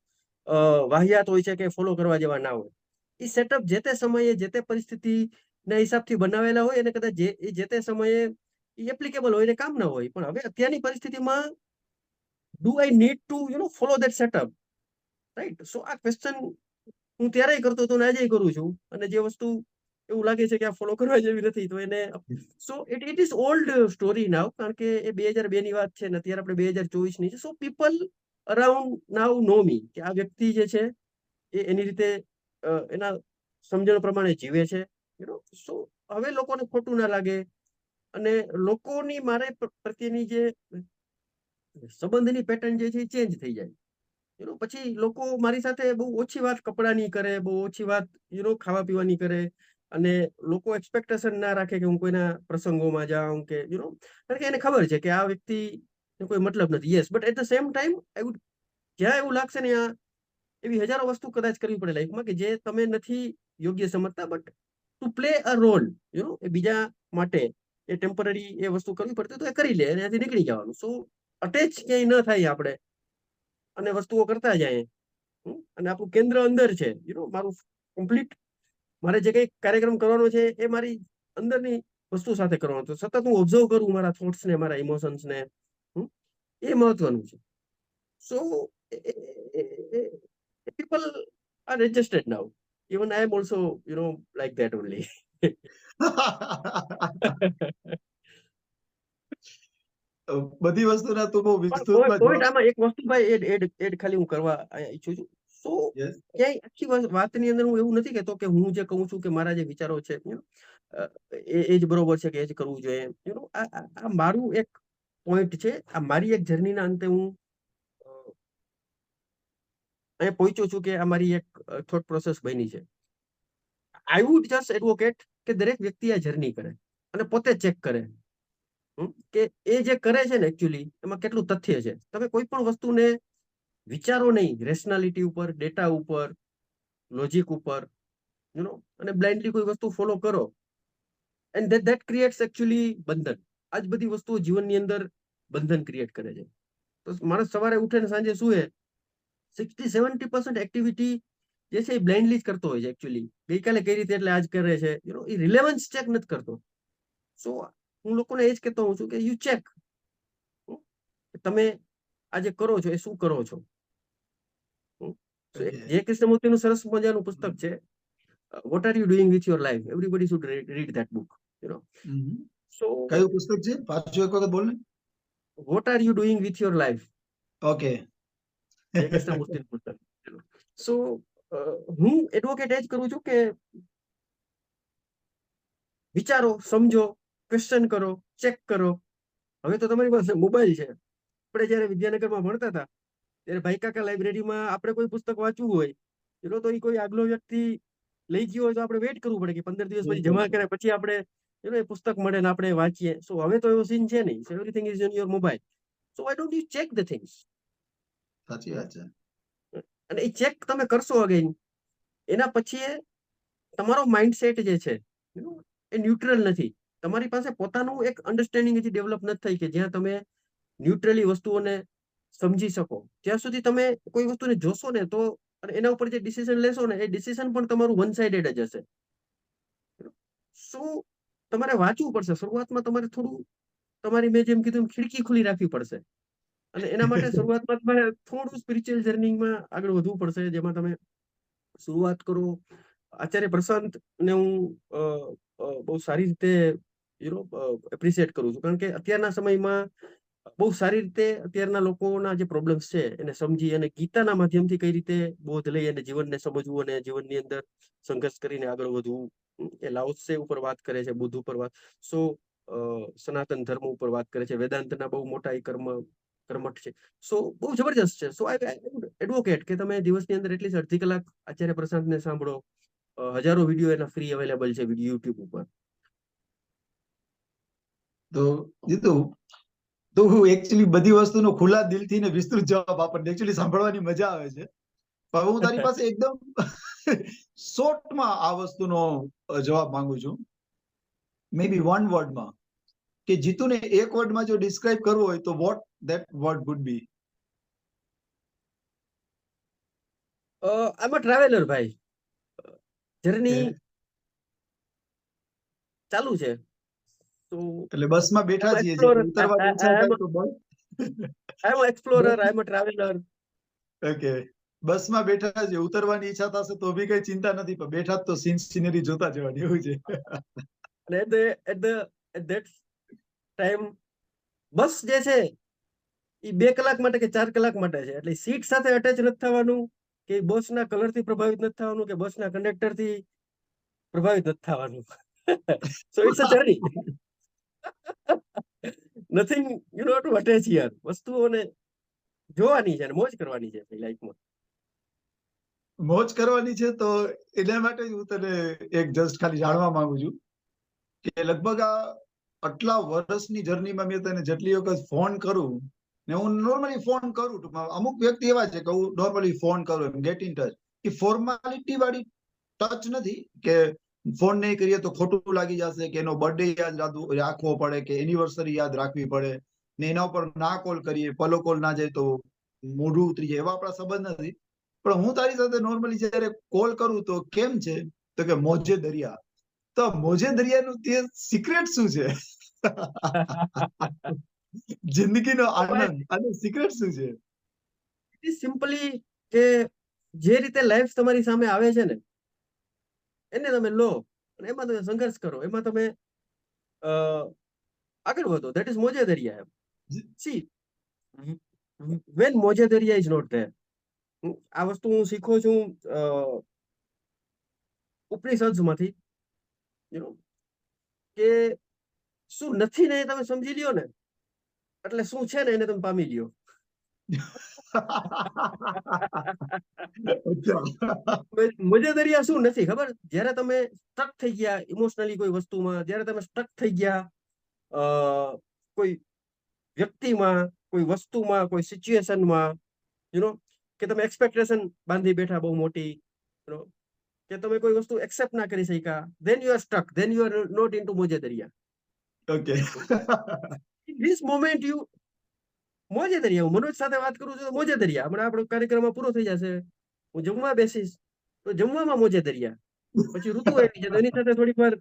વાહિયાત હોય છે કે ફોલો કરવા જેવા ના હોય. એ સેટઅપ જે તે સમયે જે તે પરિસ્થિતિના હિસાબથી બનાવેલા હોય અને કદાચ જે તે સમયે એપ્લિકેબલ હોય ને કામ ના હોય. પણ હવે અત્યારની પરિસ્થિતિમાં do I need to follow that setup, right? So આ ક્વેશ્ચન હું ત્યારે કરતો હતો ને આજે કરું છું. અને જે વસ્તુ એવું લાગે છે કે આ ફોલો કરવા જેવી નથી તો એને so it is old story now, કારણ કે એ 2002 ની વાત છે ને અત્યારે આપણે 2024 ની છે. સો પીપલ અરાઉન્ડ નાવ નો મી કે આ વ્યક્તિ જે છે એ એની રીતે એના સમજણ પ્રમાણે જીવે છે. સો હવે લોકોને ખોટું ના લાગે અને લોકોની મારે પ્રત્યેની જે સંબંધની પેટર્ન જે છે એ ચેન્જ થઈ જાય. પછી લોકો મારી સાથે બહુ ઓછી વાત કપડાની કરે, બહુ ઓછી વાત ખાવા પીવાની કરે, અને લોકો એક્સપેક્ટેશન ના રાખે કે હું કોઈના પ્રસંગોમાં જાઉં કે કારણ કે એને ખબર છે કે આ વ્યક્તિ કોઈ મતલબ નથી. Yes, but at the same time જ્યાં એવું લાગશે ને એવી હજારો વસ્તુ કદાચ કરવી પડે લાઈફમાં કે જે તમે નથી યોગ્ય સમજતા, but to play a role એ બીજા માટે એ ટેમ્પરરી એ વસ્તુ કરવી પડતી તો એ કરી લે અને ત્યાંથી નીકળી જવાનું. સો અટેચ ક્યાંય ન થાય આપણે અને વસ્તુઓ કરતા જાય. અને આપણું કેન્દ્ર અંદર છે, મારું કમ્પ્લીટ, મારે જે કઈ કાર્યક્રમ કરવાનો છે એ મારી અંદરની વસ્તુ સાથે કરવાનો છે. સતત હું ઓબ્ઝર્વ કરું મારા થોટ્સ ને, મારા ઇમોશન્સ ને, એ મહત્વનું છે. સો people are adjusted now. Even I am also, like that only. બધી વસ્તુના તું બહુ પણ વિસ્તૃતમાં પોઈન્ટ જવાબ. આમાં એક વસ્તુ ભાઈ એડ ખાલી હું કરવા ઈચ્છું છું. સો Yes. ક્યાંય આખી વાતની અંદર હું એવું નથી કહેતો કે હું જે કહું છું કે મારા જે વિચારો છે એ જ બરોબર છે કે એ જ કરવું જોઈએ. આ મારું એક પોઈન્ટ છે. આ મારી એક જર્નીના અંતે હું અહીંયા પહોંચ્યો છું કે આ મારી એક થોટ પ્રોસેસ બની છે. આઈ વુડ જસ્ટ એડવોકેટ કે દરેક વ્યક્તિ આ જર્ની કરે અને પોતે ચેક કરે કે એ જે કરે છે ને એકચ્યુઅલી એમાં કેટલું તથ્ય છે. તમે કોઈ પણ વસ્તુને વિચારો નહીં રેશનાલિટી ઉપર, ડેટા ઉપર, લોજિક ઉપર, અને બ્લાઇન્ડલી કોઈ વસ્તુ ફોલો કરો, એન્ડ ધેટ ક્રિએટ્સ એકચ્યુઅલી બંધન. આ જ બધી વસ્તુઓ જીવનની અંદર બંધન ક્રિએટ કરે છે. તો માણસ સવારે ઉઠે ને સાંજે સુએ 60-70% એક્ટિવિટી જે છે એ બ્લાઇન્ડલી જ કરતો હોય છે એકચ્યુઅલી. ગઈકાલે કઈ રીતે એટલે આજ કરે છે, એ રિલેવન્સ ચેક નથી કરતો. સો હું લોકોને એ જ કહેતો હોઉં છું કે યુ ચેક, તમે આજે કરો છો એ શું કરો છો. જે કૃષ્ણમૂર્તિનું સરસ મજાનું પુસ્તક છે, what are you doing with your life. Everybody should read that book. So કયું પુસ્તક છે? પાછું એક વખત બોલ ને. What are you doing with your life. Okay. જે કૃષ્ણમૂર્તિનું પુસ્તક. સો હું એડવોકેટ એ જ કરું છું કે વિચારો, સમજો, ક્વેશ્ચન કરો, ચેક કરો. હવે તો તમારી પાસે મોબાઈલ છે. આપણે જયારે વિદ્યાનગરમાં ભણતા હતા ત્યારે ભાઈ કાકા લાઇબ્રેરીમાં આપણે કોઈ પુસ્તક વાંચવું હોય તો એ કોઈ આગલો વ્યક્તિ લઈ ગયો હોય તો આપણે વેઇટ કરવું પડે કે 15 દિવસ પછી જમા કરે પછી આપણે એ પુસ્તક મળે ને આપણે વાંચીએ. સો હવે તો એવો સીન છે નહીં. Everything is on your mobile. So why don't you check the things. સાચી વાત છે. અને એ ચેક તમે કરશો અગેન, એના પછી તમારો માઇન્ડસેટ જે છે એ ન્યુટ્રલ નથી. તમારી પાસે પોતાનું એક અન્ડરસ્ટેન્ડિંગ હજી ડેવલપ નથી થઈ કે જ્યાં તમે ન્યુટ્રલી વસ્તુઓને સમજી શકો. ત્યાં સુધી તમે કોઈ વસ્તુને જોશો ને તો એના ઉપર જે ડિસિઝન લેશો ને એ ડિસિઝન પણ તમારું વન સાઇડેડ જ હશે. શું તમારે વાંચવું પડશે. શરૂઆતમાં તમારે થોડું તમારી મેં જેમ કીધું ખિડકી ખુલ્લી રાખવી પડશે. અને એના માટે શરૂઆતમાં તમારે થોડું સ્પિરિચ્યુઅલ જર્નીમાં આગળ વધવું પડશે, જેમાં તમે શરૂઆત કરો. આચાર્ય પ્રશાંત ને હું બહુ સારી રીતે એપ્રિશિએટ કરું છું, કારણ કે અત્યારના સમયમાં બહુ સારી રીતે અત્યારના લોકોના જે પ્રોબ્લેમ્સ છે એને સમજી અને ગીતાના માધ્યમથી કઈ રીતે બોધ લઈ અને જીવનને સમજવું અને જીવનની અંદર સંઘર્ષ કરીને આગળ વધવું. એ લાઓત્સે ઉપર વાત કરે છે, બુદ્ધ ઉપર વાત, સો સનાતન ધર્મ ઉપર વાત કરે છે, વેદાંતના બહુ મોટા એ કર્મઠ છે. સો બહુ જબરજસ્ત છે. સો એડવોકેટ કે તમે દિવસની અંદર એટલીસ્ટ અડધી કલાક આચાર્ય પ્રશાંતને સાંભળો. હજારો વિડીયો એના ફ્રી અવેલેબલ છે યુટ્યુબ ઉપર. તો જીતુ, તો હું એકચ્યુઅલી બધી વસ્તુનો ખુલ્લા દિલથી ને વિસ્તૃત જવાબ આપણને એકચ્યુઅલી સાંભળવાની મજા આવે છે. પણ હું તારી પાસે એકદમ શોર્ટમાં આ વસ્તુનો જવાબ માંગુ છું. મે બી વન વર્ડમાં, કે જીતુને એક વર્ડમાં જો ડિસ્ક્રાઇબ કરવો હોય તો what that word would be? આમ અ ટ્રાવેલર ભાઈ. જર્ની ચાલુ છે. તો એટલે બસમાં બેઠા છીએ, ઉતરવાની ઈચ્છા થાય તો બોલ. આઈ એમ એક્સપ્લોરર, આઈ એમ અ ટ્રાવેલર. ઓકે, બસમાં બેઠા છે, ઉતરવાની ઈચ્છા થશે તો બી કઈ ચિંતા નથી, પણ બેઠા તો સિનરી જોતા જવાની, એવું છે. અને એટ ધેટ ટાઈમ બસ જે છે એ 2 કલાક માટે કે 4 કલાક માટે છે. એટલે સીટ સાથે અટેચ નથી થવાનું, કે બસના કલરથી પ્રભાવિત નથી થવાનું, કે બસના કંડક્ટરથી પ્રભાવિત નથી થવાનું. So it's a journey. Nothing to attach here. વસ્તુઓને જોવાની છે અને મોજ કરવાની છે લાઈફમાં. મોજ કરવાની છે, તો એના માટે હું તને એક જસ્ટ ખાલી જાણવા માંગુ છું કે લગભગ આ આટલા વર્ષની જર્નીમાં મેં તને જેટલી વખત ફોન કરું ને, હું નોર્મલી ફોન કરું, અમુક વ્યક્તિ એવા છે કે હું નોર્મલી ફોન કરું એમ ગેટ ઇન ટચ, એ ફોર્માલિટી વાળી ટચ નથી કે ફોન નહીં કરીએ તો ખોટું લાગી જશે, કે એનો બર્થડે યાદ રાખવો પડે, કે એનિવર્સરી યાદ રાખવી પડે, ને એના ઉપર ના કોલ કરીએ, પલો કોલ ના જાય તો મોઢું ઉતરી જાય, એવા આપણા સંબંધ નથી. પણ હું તારી સાથે નોર્મલી જયારે કોલ કરું તો કેમ છે, તો કે મોજે દરિયા. તો મોજે દરિયાનું તે સિક્રેટ શું છે? જિંદગીનો આનંદ અને સિક્રેટ શું છે? સિમ્પલી કે જે રીતે લાઈફ તમારી સામે આવે છે ને એને તમે લો અને એમાં તમે સંઘર્ષ કરો, એમાં તમે આગળ વધો. દેટ ઇઝ મોજે દરિયા. સી વેન મોજે દરિયા ઇઝ નોટ ધેર. આ વસ્તુ હું શીખો છું ઉપનિષદમાંથી, યુ નો, કે શું નથી ને એ તમે સમજી લ્યો ને એટલે શું છે ને એને તમે પામી લ્યો. મોજે દરિયા શું નથી ખબર? જયારે તમે સ્ટક થઈ ગયા ઇમોશનલી કોઈ વસ્તુમાં, જયારે તમે સ્ટક થઈ ગયા કોઈ વ્યક્તિમાં, કોઈ વસ્તુમાં, કોઈ સિચ્યુએશનમાં, યુ નો, કે તમે એક્સપેક્ટેશન બાંધી બેઠા બહુ મોટી, યુ નો, કે તમે કોઈ વસ્તુ એક્સેપ્ટ ના કરી શક્યા, then you are stuck, then you are not into મોજે દરિયા. Okay. In this moment you મોજે દરિયા. હું મનોજ સાથે વાત કરું છું તો મોજે દરિયા. હમણાં આપણો કાર્યક્રમ પૂરો થઈ જશે, હું જમવા બેસીશ તો જમવામાં મોજે દરિયા. પછી ઋતુ આવી છે તો એની સાથે થોડીક વાર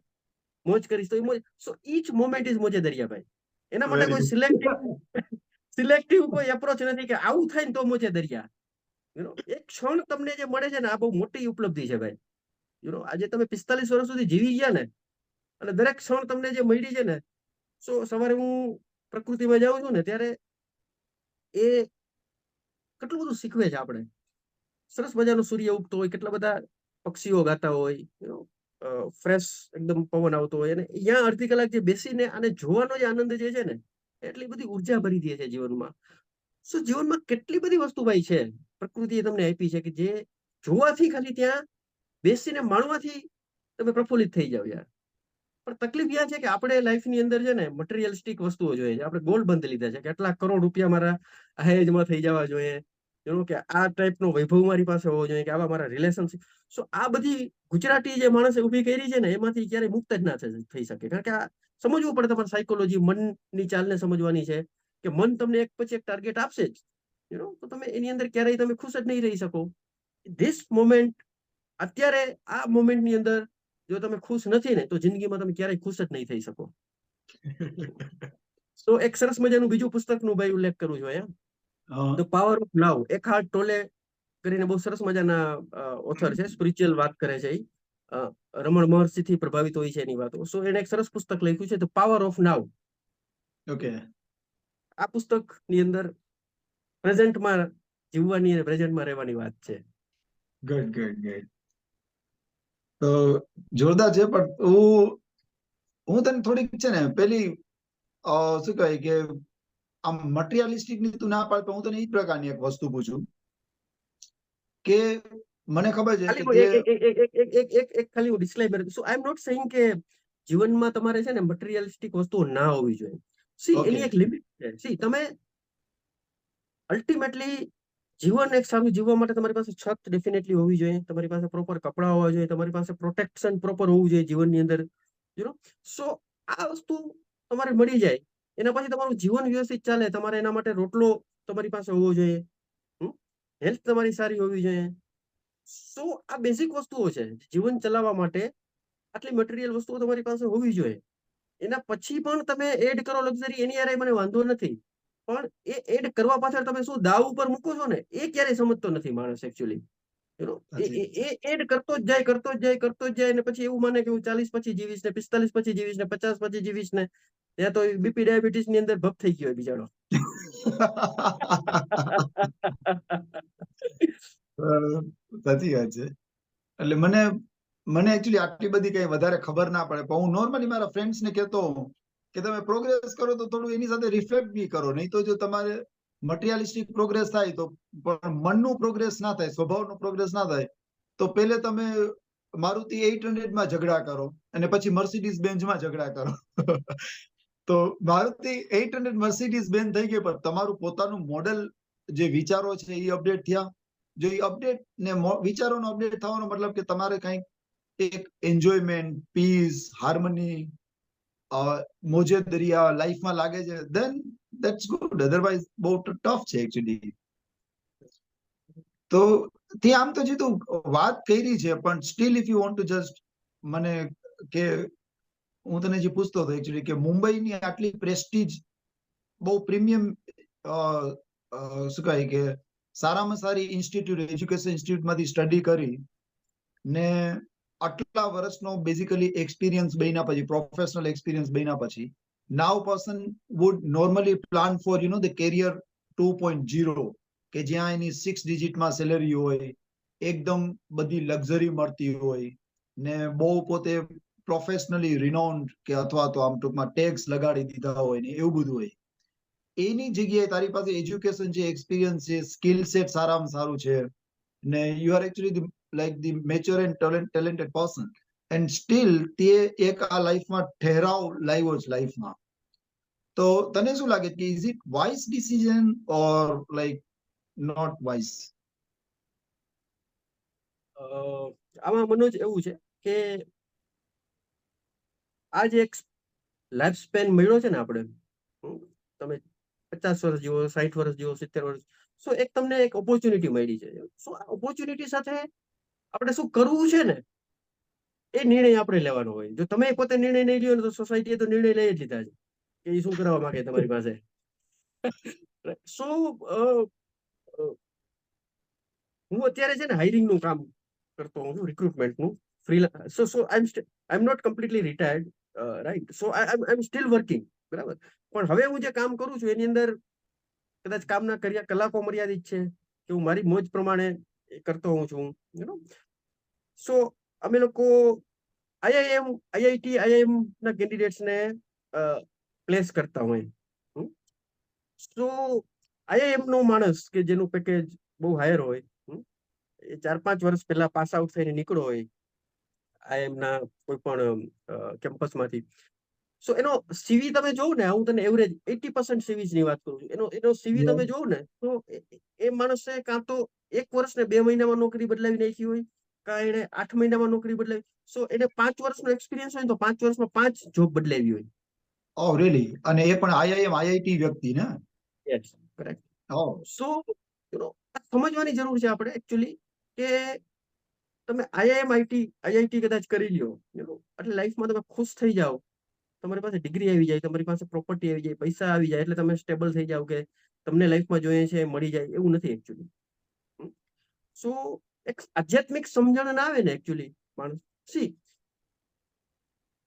મોજ કરીશ તો એ મોજ. સો ઈચ મોમેન્ટ ઇઝ મોજે દરિયા ભાઈ. એના માટે કોઈ સિલેક્ટિવ કોઈ એપ્રોચ નથી કે આવું થાય ને તો મોજે દરિયા. યુ નો, એક ક્ષણ તમને જે મળે છે ને, આ બહુ મોટી ઉપલબ્ધિ છે ભાઈ. યુ નો, આજે તમે 45 વર્ષ સુધી જીવી ગયા ને, અને દરેક ક્ષણ તમને જે મળી છે ને, સો સવારે હું પ્રકૃતિમાં જાઉં છું ને ત્યારે એ કેટલું બધું શીખવે છે આપણે. સરસ મજાનો સૂર્ય ઉગતો હોય, કેટલા બધા પક્ષીઓ ગાતા હોય, યુ નો, ફ્રેશ એકદમ પવન આવતો હોય, અને અહીંયા અડધી કલાક જે બેસીને આને જોવાનો જે આનંદ જે છે ને, એટલી બધી ઉર્જા ભરી દે છે જીવનમાં. શું જીવનમાં કેટલી બધી વસ્તુ ભાઈ છે પ્રકૃતિએ તમને આપી છે કે જે જોવાથી, ખાલી ત્યાં બેસીને માણવાથી તમે પ્રફુલ્લિત થઈ જાવ યાર. પણ તકલીફ યા છે કે આપણે લાઈફની અંદર છે ને મટીરિયલિસ્ટિક વસ્તુઓ જોઈએ છે. આપણે ગોલ બંધ લીધા છે કે કેટલા કરોડ રૂપિયા મારા દહેજમાં થઈ જવા જોઈએ, કે આ ટાઈપનો વૈભવ મારી પાસે હોવો જોઈએ, કે આવા મારા રિલેશનશિપ. સો આ બધી ગુજરાતી જે માણસે ઉભી કરી છે ને, એમાંથી ક્યારેય મુક્ત જ ના થઈ શકે. કારણ કે આ સમજવું પડે, તમારે સાયકોલોજી, મનની ચાલને સમજવાની છે કે મન તમને એક પછી એક ટાર્ગેટ આપશે જ, યુ નો, તો તમે એની અંદર ક્યારેય તમે ખુશ જ નહીં રહી શકો. ધીસ મોમેન્ટ, અત્યારે આ મોમેન્ટની અંદર જો તમે ખુશ નથી ને, તો જિંદગીમાં તમે ક્યારેય ખુશ જ નહીં થઈ શકો. તો એક સરસ મજાનું બીજું પુસ્તકનું ભાઈ ઉલ્લેખ કરું છું અહીંયા, ધ પાવર ઓફ નાઉ. એખાર્ટ ટોલે કરીને બહુ સરસ મજાના ઓથર છે, સ્પિરિચ્યુઅલ વાત કરે છે. રમણ મહર્ષિ થી પ્રભાવિત હોય છે એની વાતો. સો એને એક સરસ પુસ્તક લખ્યું છે, the power of now. Okay. આ પુસ્તક ની અંદર પ્રેઝન્ટમાં જીવવાની અને પ્રેઝન્ટમાં રહેવાની વાત છે. Good good good. તો જોરદાર છે. પણ હું તને થોડીક છે ને પેલી શું કહેવાય કે આમ મટીરિયલિસ્ટિક ની તું ના પાડતો, હું તને એ પ્રકારની એક વસ્તુ પૂછું કે મને ખબર છે કે ખાલી હું disclaimer. So I am not saying કે જીવનમાં તમારે છે ને મટીરિયલિસ્ટિક વસ્તુઓ ના હોવી જોઈએ. સી એની એક લિમિટ છે. સી તમે અલ્ટિમેટલી જીવન એક સારું જીવવા માટે તમારી પાસે છત ડેફિનેટલી હોવી જોઈએ, તમારી પાસે પ્રોપર કપડા હોવા જોઈએ, તમારી પાસે પ્રોટેક્શન પ્રોપર હોવું જોઈએ જીવનની અંદર, યુ નો. સો આ વસ્તુ તમારે મળી જાય, એના પછી તમારું જીવન વ્યવસ્થિત ચાલે. તમારે એના માટે રોટલો તમારી પાસે હોવો જોઈએ, હેલ્થ તમારી સારી હોવી જોઈએ. સો આ બેઝિક વસ્તુઓ છે જીવન ચલાવવા માટે. આટલી મટીરિયલ વસ્તુઓ તમારી પાસે હોવી જોઈએ. એના પછી પણ તમે એડ કરો લક્ઝરી, એની યારે મને વાંધો નથી. પણ એ એડ કરવા પાછળ તમે શું દાવ ઉપર મૂકો છો ને, એ ક્યારેય સમજતો નથી માણસ એકચ્યુઅલી. એડ કરતો જ જાય, કરતો જ જાય, કરતો જ જાય, ને પછી એવું માને કે હું 40 પછી જીવીશ ને, 45 પછી જીવીશ ને, 50 પછી જીવીશ ને, ત્યાં તો બીપી ડાયાબિટીસ ની અંદર ભપ થઈ ગયો બિચારો. સાચી વાત છે. એટલે મને એકચ્યુઅલી આટલી બધી કઈ વધારે ખબર ના પડે, પણ હું નોર્મલી મારા ફ્રેન્ડ્સ ને કહેતો હોઉં કે તમે પ્રોગ્રેસ કરો તો થોડું એની સાથે રિફ્લેક્ટ બી કરો. નહીં તો જો તમારે મટીરિયલિસ્ટિક પ્રોગ્રેસ થાય તો પણ મનનું પ્રોગ્રેસ ના થાય, સ્વભાવનું પ્રોગ્રેસ ના થાય, તો પહેલે તમે મારુતિ 800 માં ઝઘડા કરો અને પછી મર્સિડીઝ બેન્ઝમાં ઝઘડા કરો. તો મારુતિ 800 મર્સિડીઝ બેન્ઝ થઈ ગઈ, પણ તમારું પોતાનું મોડેલ જે વિચારો છે એ અપડેટ થયા. જો એ અપડેટ ને વિચારોનો અપડેટ થવાનો મતલબ કે તમારે કંઈક એક એન્જોયમેન્ટ, પીસ, હાર્મની, મોજે દરિયા લાઈફમાં લાગે છે, દેન that's good. Otherwise બહુ ટફ છે એકચ્યુઅલી. તો તે આમ તો જીતું વાત કરી છે, પણ steel if you want to just મને કે હું તને જે પૂછતો હતો એકચ્યુઅલી કે મુંબઈની આટલી પ્રેસ્ટીજ બહુ પ્રીમિયમ શું કહે કે સારામાં સારી ઇન્સ્ટિટ્યૂટ એજ્યુકેશન ઇન્સ્ટિટ્યૂટમાંથી સ્ટડી કરી ને આટલા વર્ષનો બેઝિકલી એક્સપિરિયન્સ બન્યા પછી, પ્રોફેશનલ એક્સપિરિયન્સ બન્યા પછી, now person would normally plan for the career 2.0 કે જ્યાં એની 6 ડિજિટમાં સેલેરી હોય, એકદમ બધી લક્ઝરી મળતી હોય ને બહુ પોતે પ્રોફેશનલી રિનોન્ડ કે અથવા તો આમ ટૂંકમાં ટેક્સ લગાડી દીધા હોય ને એવું બધું હોય. એની જગ્યાએ તારી પાસે એજ્યુકેશન છે, એક્સપિરિયન્સ છે, સ્કિલ સેટ સારામાં સારું છે ને you are actually like the mature and talented person, and still તે એક આ લાઈફમાં ઠહેરાવ લાવ્યો છે લાઈફમાં. તો તને શું લાગે કે is it wise decision or like not wise? આમાં મનોજ એવું છે કે આ જે એક લાઈફ સ્પેન મળ્યો છે ને આપણે, તમે 50 વર્ષ જીવો, 60 વર્ષ જીવો, 70 વર્ષ, સો એક તમને એક ઓપોર્ચ્યુનિટી મળી છે. સો આ ઓપોર્ચ્યુનિટી સાથે આપણે શું કરવું છે ને એ નિર્ણય આપણે લેવાનો હોય. જો તમે પોતે નિર્ણય નહીં લ્યો ને તો સોસાયટીએ તો નિર્ણય લઈ જ લીધા છે કે એ શું કરવા માંગે તમારી પાસે. સો હું અત્યારે છે ને હાયરિંગ નું કામ કરતો હોઉં છું, રિક્રુટમેન્ટ નું. So I am not completely retired, right? So I am still working, બરાબર? પણ હવે હું જે કામ કરું છું એની અંદર કદાચ કામના કલાકો મર્યાદિત છે કે હું મારી મોજ પ્રમાણે કરતો હોઉં છું, યુ નો. સો અમે લોકો આઈઆઈએમ ના કેન્ડિડેટ્સ ને પ્લેસ કરતા હોય. સો આઈઆઈએમ નો માણસ કે જેનું પેકેજ બહુ હાયર હોય, એ 4-5 વર્ષ પહેલા પાસ આઉટ થઈને નીકળ્યો હોય આઈઆઈએમ ના કોઈ પણ કેમ્પસમાંથી, સો એનો સીવી તમે જોવો ને, હું તને એવરેજ 80% સીવીઝ ની વાત કરું છું, એનો સીવી તમે જોવો ને તો એ માણસે કાં તો 1 વર્ષ ને 2 મહિનામાં નોકરી બદલાવી નાખી હોય, કાં એને 8 મહિનામાં નોકરી બદલાવી. સો એને 5 વર્ષનો એક્સપિરિયન્સ હોય તો 5 વર્ષમાં 5 જોબ બદલાવી હોય. ઓ રીલી? અને એ પણ આઈઆઈએમ આઈઆઈટી વ્યક્તિ ને? Yes, correct. ઓ સો સમજવાની જરૂર છે આપણે એકચ્યુઅલી કે તમે આઈઆઈટી કદાચ કરી લ્યો એટલે લાઈફમાં તમે ખુશ થઈ જાઓ, તમારી પાસે ડિગ્રી આવી જાય, તમારી પાસે પ્રોપર્ટી આવી જાય, પૈસા આવી જાય એટલે તમે સ્ટેબલ થઈ જાઓ કે તમને લાઈફમાં જોઈએ છે મળી જાય, એવું નથી એકચ્યુઅલી. સો એક આધ્યાત્મિક સમજણ ના આવે ને એકચ્યુઅલી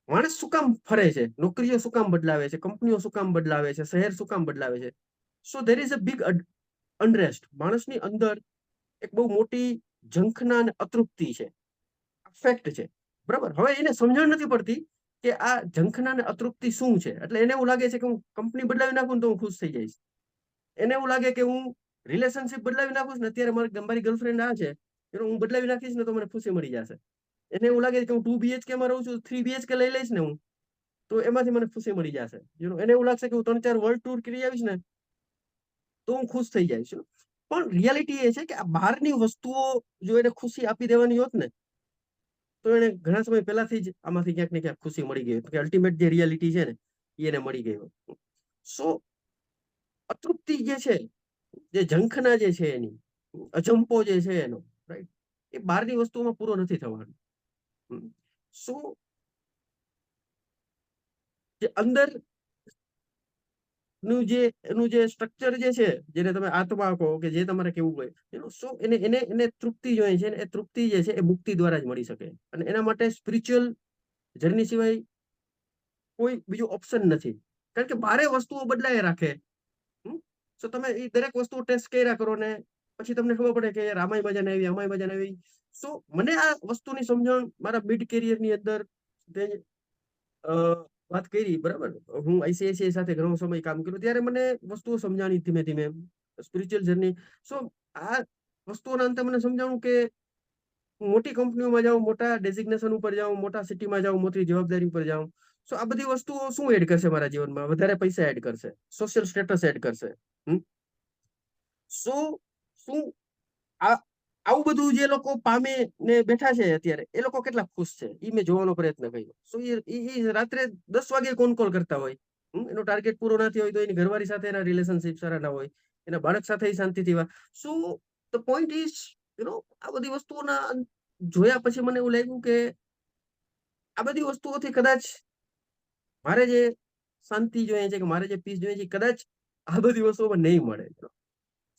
માણસ શું કામ ફરે છે, નોકરીઓ શું કામ બદલાવે છે, કંપનીઓ શું કામ બદલાવે છે, શહેર શું કામ બદલાવે છે? સો ધેર ઇઝ અ બિગ અનરેસ્ટ. માણસની અંદર એક બહુ મોટી ઝંખના અને અતૃપ્તિ છે, ફેક્ટ છે, બરાબર? હવે એને સમજણ નથી પડતી કે આ ઝંખના અને અતૃપ્તિ શું છે. એટલે એને એવું લાગે છે કે હું કંપની બદલાવી નાખું ને તો હું ખુશ થઈ જઈશ. એને એવું લાગે કે હું રિલેશનશિપ બદલાવી નાખું ને, અત્યારે મારી ગર્લફ્રેન્ડ આ છે એનો હું બદલાવી નાખીશ ને તો મને ખુશી મળી જશે. એને એવું લાગે કે હું 2 BHK માં રહું છું, 3 BHK લઈ લઈશ ને હું તો એમાંથી મને ખુશી મળી જશે. એને એવું લાગશે કે હું 3-4 વર્લ્ડ ટૂર કરી આવીશ ને તો હું ખુશ થઈ જઈશ. પણ રિયાલિટી એ છે કે આ બહારની વસ્તુઓ જો એને ખુશી આપી દેવાની હોત ને તો એને ઘણા સમય પહેલાથી જ આમાંથી ક્યાંક ને ક્યાંક ખુશી મળી ગઈ કે અલ્ટિમેટ જે રિયાલિટી છે ને એને મળી ગઈ હોત. સો અતૃપ્તિ જે છે, જે ઝંખના જે છે, એની અજંપો જે છે એનો, રાઈટ, એ બહારની વસ્તુઓમાં પૂરો નથી થવાનો. સો જે અંદર એનું જે સ્ટ્રક્ચર જે છે, જેને તમે આત્મા કહો કે જે તમારે કેવું હોય, સો એને તૃપ્તિ જોઈએ છે, એ તૃપ્તિ જે છે એ મુક્તિ દ્વારા જ મળી શકે. અને એના માટે સ્પિરિચ્યુઅલ જર્ની સિવાય કોઈ બીજું ઓપ્શન નથી. કારણ કે બારે વસ્તુઓ બદલાય રાખે. સો તમે એ દરેક વસ્તુ ટેસ્ટ કર્યા કરો ને પછી તમને ખબર પડે કે આમાંય મજા ના આવી, આમાંય મજા ના આવી. સો મને આ વસ્તુની સમજણ મારા મિડ કેરિયર ની અંદર વાત કરી, બરાબર? હું આઈસીઆઈસીઆઈ સાથે ઘણો સમય કામ કર્યું ત્યારે મને વસ્તુઓ સમજાણી ધીમે ધીમે, સ્પિરિચ્યુઅલ જર્ની. સો આ વસ્તુઓના અંતે મને સમજાણું કે મોટી કંપનીઓમાં જાઉં, મોટા ડેઝિગ્નેશન ઉપર જાઉં, મોટા સિટીમાં જાઉં, મોટી જવાબદારી ઉપર જાઉં, સો આ બધી વસ્તુઓ શું એડ કરશે મારા જીવનમાં? વધારે પૈસા એડ કરશે, સોશિયલ સ્ટેટસ એડ કરશે. સો શું આવું બધું જે લોકો પામે ને બેઠા છે અત્યારે, એ લોકો કેટલા ખુશ છે એ મેં જોવાનો પ્રયત્ન કર્યો. સો એ રાત્રે 10 વાગે કોલ કરતા હોય એનો ટાર્ગેટ પૂરો ના થયો હોય તો એની ઘરવાળી સાથે એના રિલેશનશિપ સારા ના હોય, એના બાળક સાથે શાંતિથી વાત. સો ધ પોઈન્ટ ઇઝ આ બધી વસ્તુઓના જોયા પછી મને એવું લાગ્યું કે આ બધી વસ્તુઓથી કદાચ મારે જે શાંતિ જોઈએ છે કે મારે જે પીસ જોઈએ છે કદાચ આ બધી વસ્તુઓમાં નહીં મળે.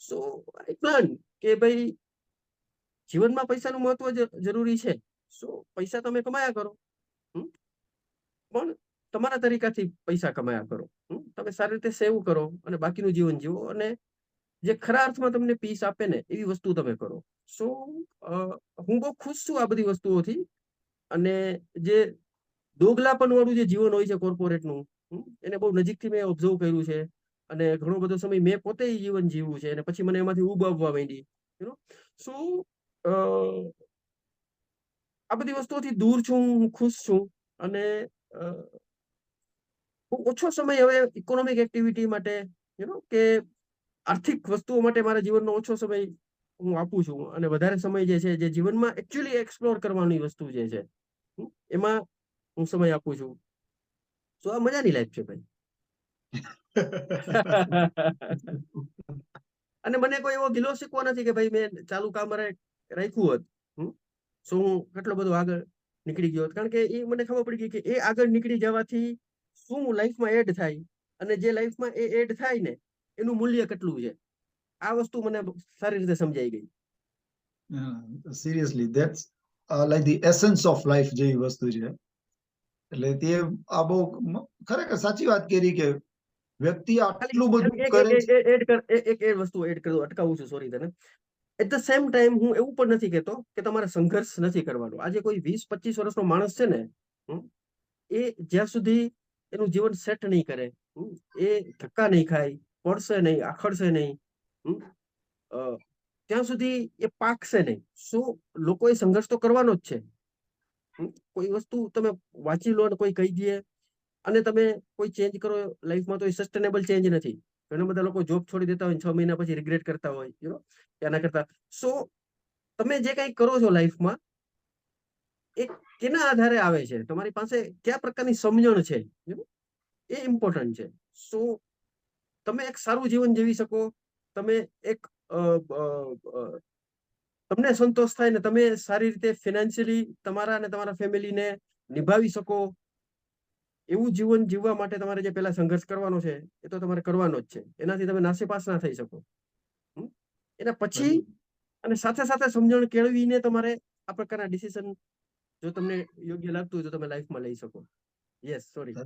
સો આઈ પ્લાન કે ભાઈ જીવનમાં પૈસાનું મહત્વ જરૂરી છે. સો પૈસા તમે કમાયા કરો, પણ તમારા તરીકાથી પૈસા કમાયા કરો. તમે સારી રીતે સેવ કરો અને બાકીનું જીવન જીવો, અને જે ખરા અર્થમાં તમને પીસ આપે ને એવી વસ્તુ તમે કરો. સો હું બહુ ખુશ છું આ બધી વસ્તુઓથી. અને જે દોગલાપન વાળું જે જીવન હોય છે કોર્પોરેટનું, એને બહુ નજીકથી મેં ઓબ્ઝર્વ કર્યું છે. અને ઘણો બધો સમય મેં પોતે જીવન જીવવું છે, અને પછી મને એમાંથી ઊબ આવવા માંડી. સો આ બધી વસ્તુઓથી દૂર છું, હું ખુશ છું. અને ઓછો સમય હવે ઇકોનોમિક એક્ટિવિટી માટે, કે આર્થિક વસ્તુઓ માટે મારા જીવનનો ઓછો સમય હું આપું છું, અને વધારે સમય જે છે જે જીવનમાં એકચ્યુઅલી એક્સપ્લોર કરવાની વસ્તુ જે છે એમાં હું સમય આપું છું. તો આ મજાની લાઈફ છે ભાઈ. અને મને કોઈ એવો ગિલો શીખવો નથી કે ભાઈ મેં ચાલુ કામ રાખ્યું હોત શું હું કેટલો બધો આગળ નીકળી ગયો. કારણ કે એ મને ખબર પડી ગઈ કે એ આગળ નીકળી જવાથી શું લાઈફમાં એડ થાય, અને જે લાઈફમાં એ એડ થાય ને એનું મૂલ્ય કેટલું છે, આ વસ્તુ મને સારી રીતે સમજાઈ ગઈ. Seriously that's like the essence of life જેવી વસ્તુ છે. એટલે તે આ બહુ ખરેખર સાચી વાત કરી કે વ્યક્તિ આટલું બધું કરે છે. એક વસ્તુ એડ કરી દઉં, અટકાવું છું, સોરી તને. એટ ધ સેમ ટાઈમ હું એવું પણ નથી કહેતો કે તમારે સંઘર્ષ નથી કરવાનો. આજે કોઈ 20-25 વર્ષનો માણસ છે ને, એ જ્યાં સુધી એનું જીવન સેટ નહીં કરે, એ ધક્કા નહીં ખાય, પડશે નહીં, આખડશે નહીં, ત્યાં સુધી એ પાકશે નહીં. શું લોકોએ સંઘર્ષ તો કરવાનો જ છે. કોઈ વસ્તુ તમે વાંચી લો અને કોઈ કહી દે અને તમે કોઈ ચેન્જ કરો લાઈફમાં, તો એ સસ્ટેનેબલ ચેન્જ નથી. ઘણા બધા લોકો જોબ છોડી દેતા હોય 6 મહિના પછી રિગ્રેટ કરતા હોય એના કરતા. સો તમે જે કંઈ કરો છો લાઈફમાં, એ કેના આધારે આવે છે, તમારી પાસે કયા પ્રકારની સમજણ છે, એ ઇમ્પોર્ટન્ટ છે. સો તમે એક સારું જીવન જીવી શકો, તમે એક તમને સંતોષ થાય ને તમે સારી રીતે ફિનાન્શિયલી તમારા અને તમારા ફેમિલીને નિભાવી શકો, એવું જીવન જીવવા માટે તમારે જે પેલા સંઘર્ષ કરવાનો છે એ તો તમારે કરવાનો જ છે. એનાથી તમે નાસીપાસ ના થઈ શકો. એના પછી અને સાથે સાથે સમજણ કેળવીને તમારે આ પ્રકારના ડિસિઝન જો તમને યોગ્ય લાગતું હોય તો તમે લાઈફમાં લઈ શકો. Yes, sorry.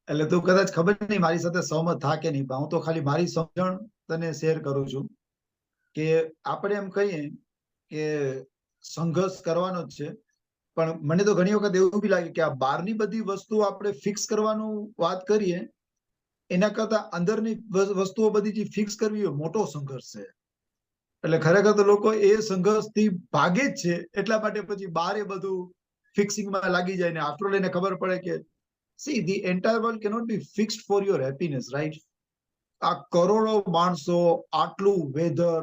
એટલે તું કદાચ ખબર નહીં મારી સાથે સહમત થા કે નહીં, હું તો ખાલી મારી સમજણ તને શેર કરું છું કે આપણે એમ કહીએ કે સંઘર્ષ કરવાનો જ છે, પણ મને તો ઘણી વખત એવું બી લાગે કે આ બહારની બધી વસ્તુ આપણે ફિક્સ કરવાનું વાત કરીએ એના કરતા અંદરની વસ્તુઓ બધી જે ફિક્સ કરવી એ મોટો સંઘર્ષ છે. એટલે ખરેખર તો લોકો એ સંઘર્ષથી ભાગે જ છે, એટલા માટે પછી બહાર એ બધું ફિક્સિંગમાં લાગી જાય ને આફ્ટર ઓલ એને ખબર પડે કે see the entire world cannot be fixed for your happiness, right? આ કરોડો માણસો, આટલું વેધર.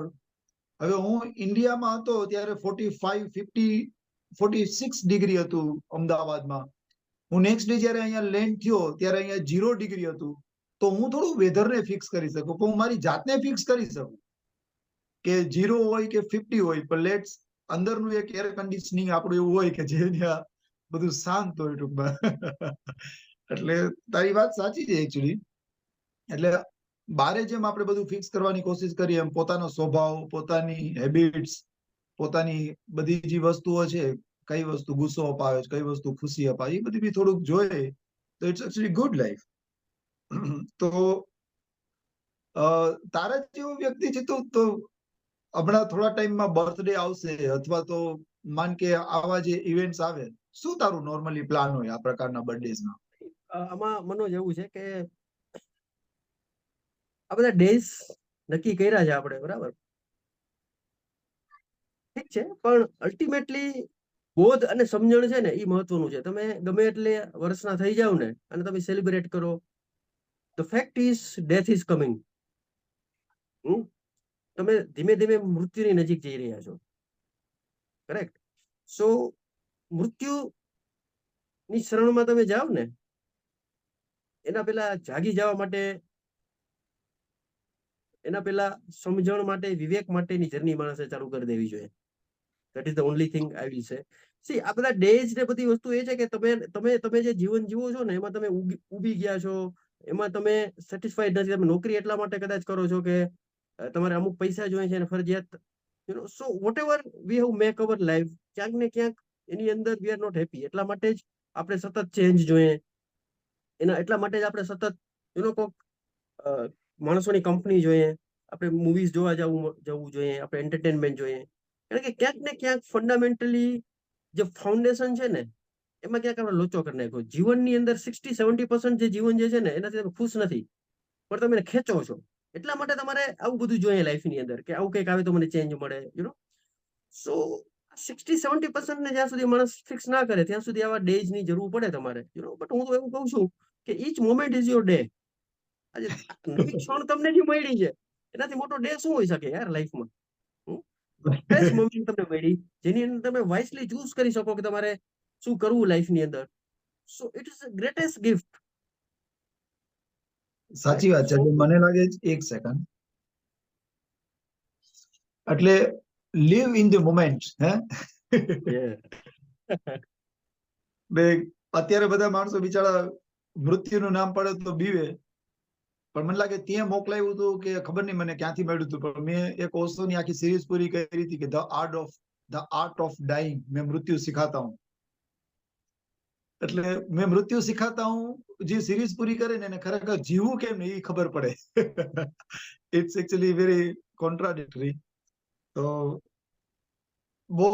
હવે હું ઇન્ડિયામાં હતો ત્યારે 45-50-46 ડિગ્રી હતું અમદાવાદમાં. હું નેક્સ્ટ ડે જયારે અહીંયા લેન્ડ થયો ત્યારે અહીંયા 0 ડિગ્રી હતું. તો હું થોડું વેધરને ફિક્સ કરી શકું, પણ હું મારી જાતને ફિક્સ કરી શકું કે 0 હોય કે 50 હોય, પણ લેટ્સ અંદરનું એક એર કન્ડિશનિંગ આપણું એવું હોય કે જે બધું શાંત હોય ટૂંકમાં. એટલે તારી વાત સાચી છે એકચ્યુઅલી. એટલે બારે જેમ આપણે બધું ફિક્સ કરવાની કોશિશ કરીએ એમ પોતાનો સ્વભાવ, પોતાની હેબિટ્સ, પોતાની બધી જે વસ્તુઓ છે, કઈ વસ્તુ ગુસ્સો અપાવે છે, કઈ વસ્તુ ખુશી અપાવે, એ બધી બી થોડુંક જોઈએ તો ઇટ્સ એકચ્યુઅલી ગુડ લાઈફ. તો તારા જેવો વ્યક્તિ છે તો હમણાં થોડા ટાઈમમાં બર્થડે આવશે અથવા તો માન કે આવા જે ઇવેન્ટ્સ આવે, શું તારું નોર્મલી પ્લાન હોય આ પ્રકારના બર્થડેઝમાં? આમાં મનોજ એવું છે કે આ બધા ડેઝ નક્કી કર્યા છે આપણે, બરાબર, ઠીક છે, પણ અલ્ટિમેટલી બોધ અને સમજણ છે ને એ મહત્વનું છે. તમે ગમે એટલે વર્ષના થઈ જાવ ને અને તમે સેલિબ્રેટ કરો, the fact is death is coming. તમે ધીમે ધીમે મૃત્યુની નજીક જઈ રહ્યા છો, કરેક્ટ? સો મૃત્યુની શરણમાં તમે જાઓ ને એના પહેલા જાગી જવા માટે, એના પહેલા સમજણ માટે, વિવેક માટેની જર્ની માણસે ચાલુ કરી દેવી જોઈએ. That is the only thing I will સે. સી આ બધા ડેઝ ને બધી વસ્તુ એ છે કે તમે જે જીવન જીવો છો ને એમાં તમે ઉભી ગયા છો, એમાં તમે સેટિસ્ફાઈડ નથી. તમે નોકરી એટલા માટે કદાચ કરો છો કે તમારે અમુક પૈસા જોઈએ છે અને ફરજિયાત so what ever we have make our life, ક્યાંક ને ક્યાંક એની અંદર વી આર નોટ હેપી. એટલા માટે જ આપણે સતત ચેન્જ જોઈએ. એટલા માટે જ આપણે સતત કોક માણસોની કંપની જોઈએ, આપણે મૂવીઝ જોવા જવું જોઈએ, આપણે એન્ટરટેનમેન્ટ જોઈએ. કારણ કે ક્યાંક ને ક્યાંક ફંડામેન્ટલી જે ફાઉન્ડેશન છે ને એમાં ક્યાંક આપણે લોચો કરી નાખ્યો. જીવનની અંદર 60-70% જે જીવન જે છે ને એનાથી તમે ખુશ નથી, પણ તમે એને ખેંચો છો. એટલા માટે તમારે આવું બધું જોઈએ લાઈફની અંદર કે આવું કંઈક આવે તો મને ચેન્જ મળે. સો 60-70% ને જ્યાં સુધી માણસ ફિક્સ ના કરે ત્યાં સુધી આવા ડેઝ ની જરૂર પડે તમારે. બટ હું તો એવું કહું છું કે each moment is your day. આજે નવી ક્ષણ તમને જે મળી છે એનાથી મોટો ડે શું હોઈ શકે યાર લાઈફમાં? બેસ્ટ મોમેન્ટ તમને મળી જેની અંદર તમે વાઇસલી ચૂઝ કરી શકો કે તમારે શું કરવું લાઈફની અંદર. સો it is a greatest gift. સાચી વાત છે. મને લાગે છે એક સેકન્ડ, એટલે live in the moment. અત્યારે બધા માણસો બિચારા મૃત્યુનું નામ પડે તો બીવે, પણ મને લાગે ત્યાં મોકલાયું હતું કે ખબર નહીં મને ક્યાંથી મળ્યું હતું, પણ મેં એક ઓશોની આખી સિરીઝ પૂરી કરી હતી કે ધ આર્ટ ઓફ ડાઇંગ, મેં મૃત્યુ સિખાતા હું. એટલે મેં મૃત્યુ સિખાતા હું જે સિરીઝ પૂરી કરીને એને ખરેખર જીવવું કેમ એ ખબર પડે. It's actually very contradictory. તો બહુ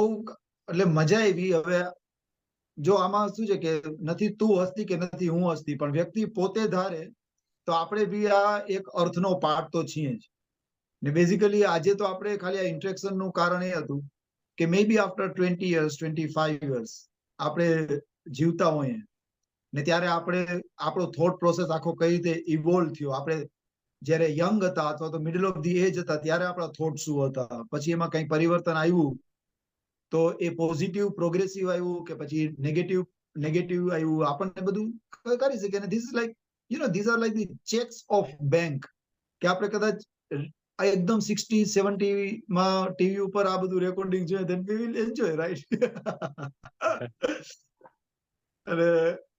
એટલે મજા આવી. હવે જો આમાં શું છે કે નથી તું હસ્તી કે નથી હું હસ્તી, પણ વ્યક્તિ પોતે ધારે તો આપણે બી આ એક અર્થનો પાર્ટ તો છીએ જ. ને બેઝિકલી આજે તો આપણે ખાલી આ ઇન્ટરેક્શન નું કારણ એ હતું કે મે બી આફ્ટર 20 years 25 years આપણે જીવતા હોઈએ ને ત્યારે આપણે આપણો થોટ પ્રોસેસ આખો કઈ રીતે ઇવોલ્વ થયો. આપણે જયારે યંગ હતા અથવા તો મિડલ ઓફ ધી એજ હતા ત્યારે આપણા થોટ શું હતા, પછી એમાં કઈ પરિવર્તન આવ્યું તો એ પોઝિટિવ પ્રોગ્રેસિવ આવ્યું કે પછી નેગેટિવ આવ્યું, આપણને બધું કરી શકીએ. અને this is like these are like the checks of bank કે આપણે કદાચ એકદમ 60-70 માં ટીવી ઉપર આ બધું રેકોર્ડિંગ જોઈએ then we will enjoy, right? અને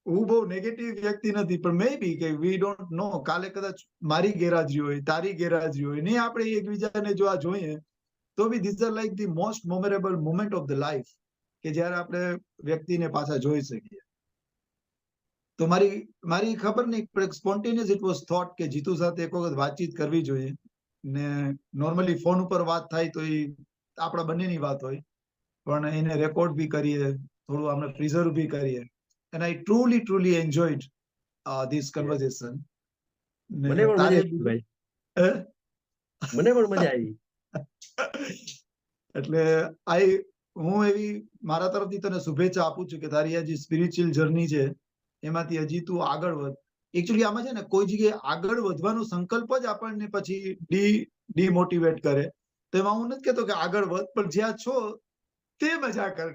હું બહુ નેગેટિવ વ્યક્તિ નથી, પણ મે બી કે વી ડોન્ટ નો કાલે કદાચ મારી ગેરહાજરી હોય, તારી ગેરહાજરી હોય ને આપણે એકબીજાને જો આ જોઈએ તો બી these are like the most memorable moment of the life કે જ્યારે આપણે વ્યક્તિને પાછા જોઈ શકીએ. તો મારી ખબર નહીં, પણ સ્પોન્ટેનિયસ ઇટ વોઝ થોટ કે જીતુ સાથે એક વખત વાતચીત કરવી જોઈએ. ને નોર્મલી ફોન ઉપર વાત થાય તો એ આપણા બંનેની વાત હોય, પણ એને રેકોર્ડ બી કરીએ, થોડું આપણે પ્રિઝર્વ બી કરીએ. and I truly enjoyed this conversation. મને પણ મજા આવી ભાઈ, મને પણ મજા આવી. એટલે હું એવી મારા તરફથી તને શુભેચ્છા આપું છું કે તારી આ જે સ્પિરિચ્યુઅલ જર્ની છે એમાંથી હજી તું આગળ વધ. એકચ્યુઅલી આમાં છે ને કોઈ જગ્યાએ આગળ વધવાનો સંકલ્પ જ આપણને પછી ડીમોટિવેટ કરે. તો એમાં હું નથી કહેતો કે આગળ વધ, પણ જ્યાં છો તે મજા કર.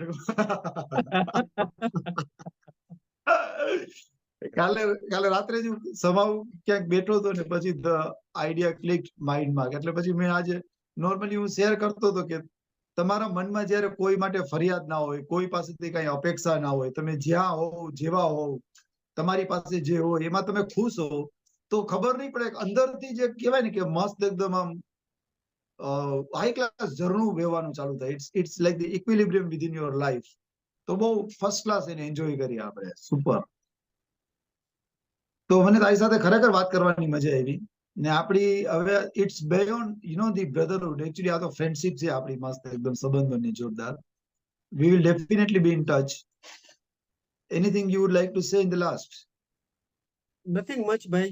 કાલે રાત્રે જ સમાવ ક્યાંક બેઠો હતો ને પછી ધ આઈડિયા ક્લિક માઇન્ડમાં, એટલે પછી મેં આજે નોર્મલી હું શેર કરતો હતો કે તમારા મનમાં જયારે કોઈ માટે ફરિયાદ ના હોય, કોઈ પાસેથી કઈ અપેક્ષા ના હોય, તમે જ્યાં હોવ જેવા હોવ તમારી પાસે જે હોય એમાં તમે ખુશ હો, તો ખબર નહીં પડે અંદરથી જે કહેવાય ને કે મસ્ત એકદમ આમ હાઈ ક્લાસ ઝરણું વહેવાનું ચાલુ થાય. It's like the equilibrium within your life. તો બહુ ફર્સ્ટ ક્લાસ એને એન્જોય કરી આપણે. સુપર. તો મને તારી સાથે ખરેખર વાત કરવાની મજા આવી ને આપણી હવે it's beyond the brotherhood. Actually આ તો ફ્રેન્ડશિપ છે આપણી મસ્ત એકદમ સંબંધોની જોરદાર. We will definitely be in touch. Anything you would like to say in the last? Nothing much ભાઈ,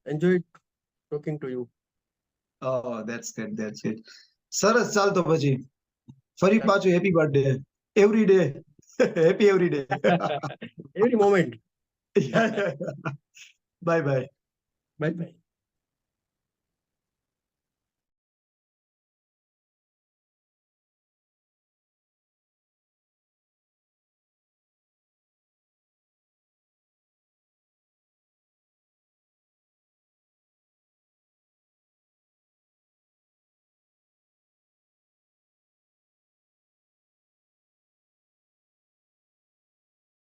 enjoyed talking to you. That's good. સરસ. ચાલ તો પછી ફરી પાછું happy birthday every day. Happy every day. Every moment. Bye bye. Bye by.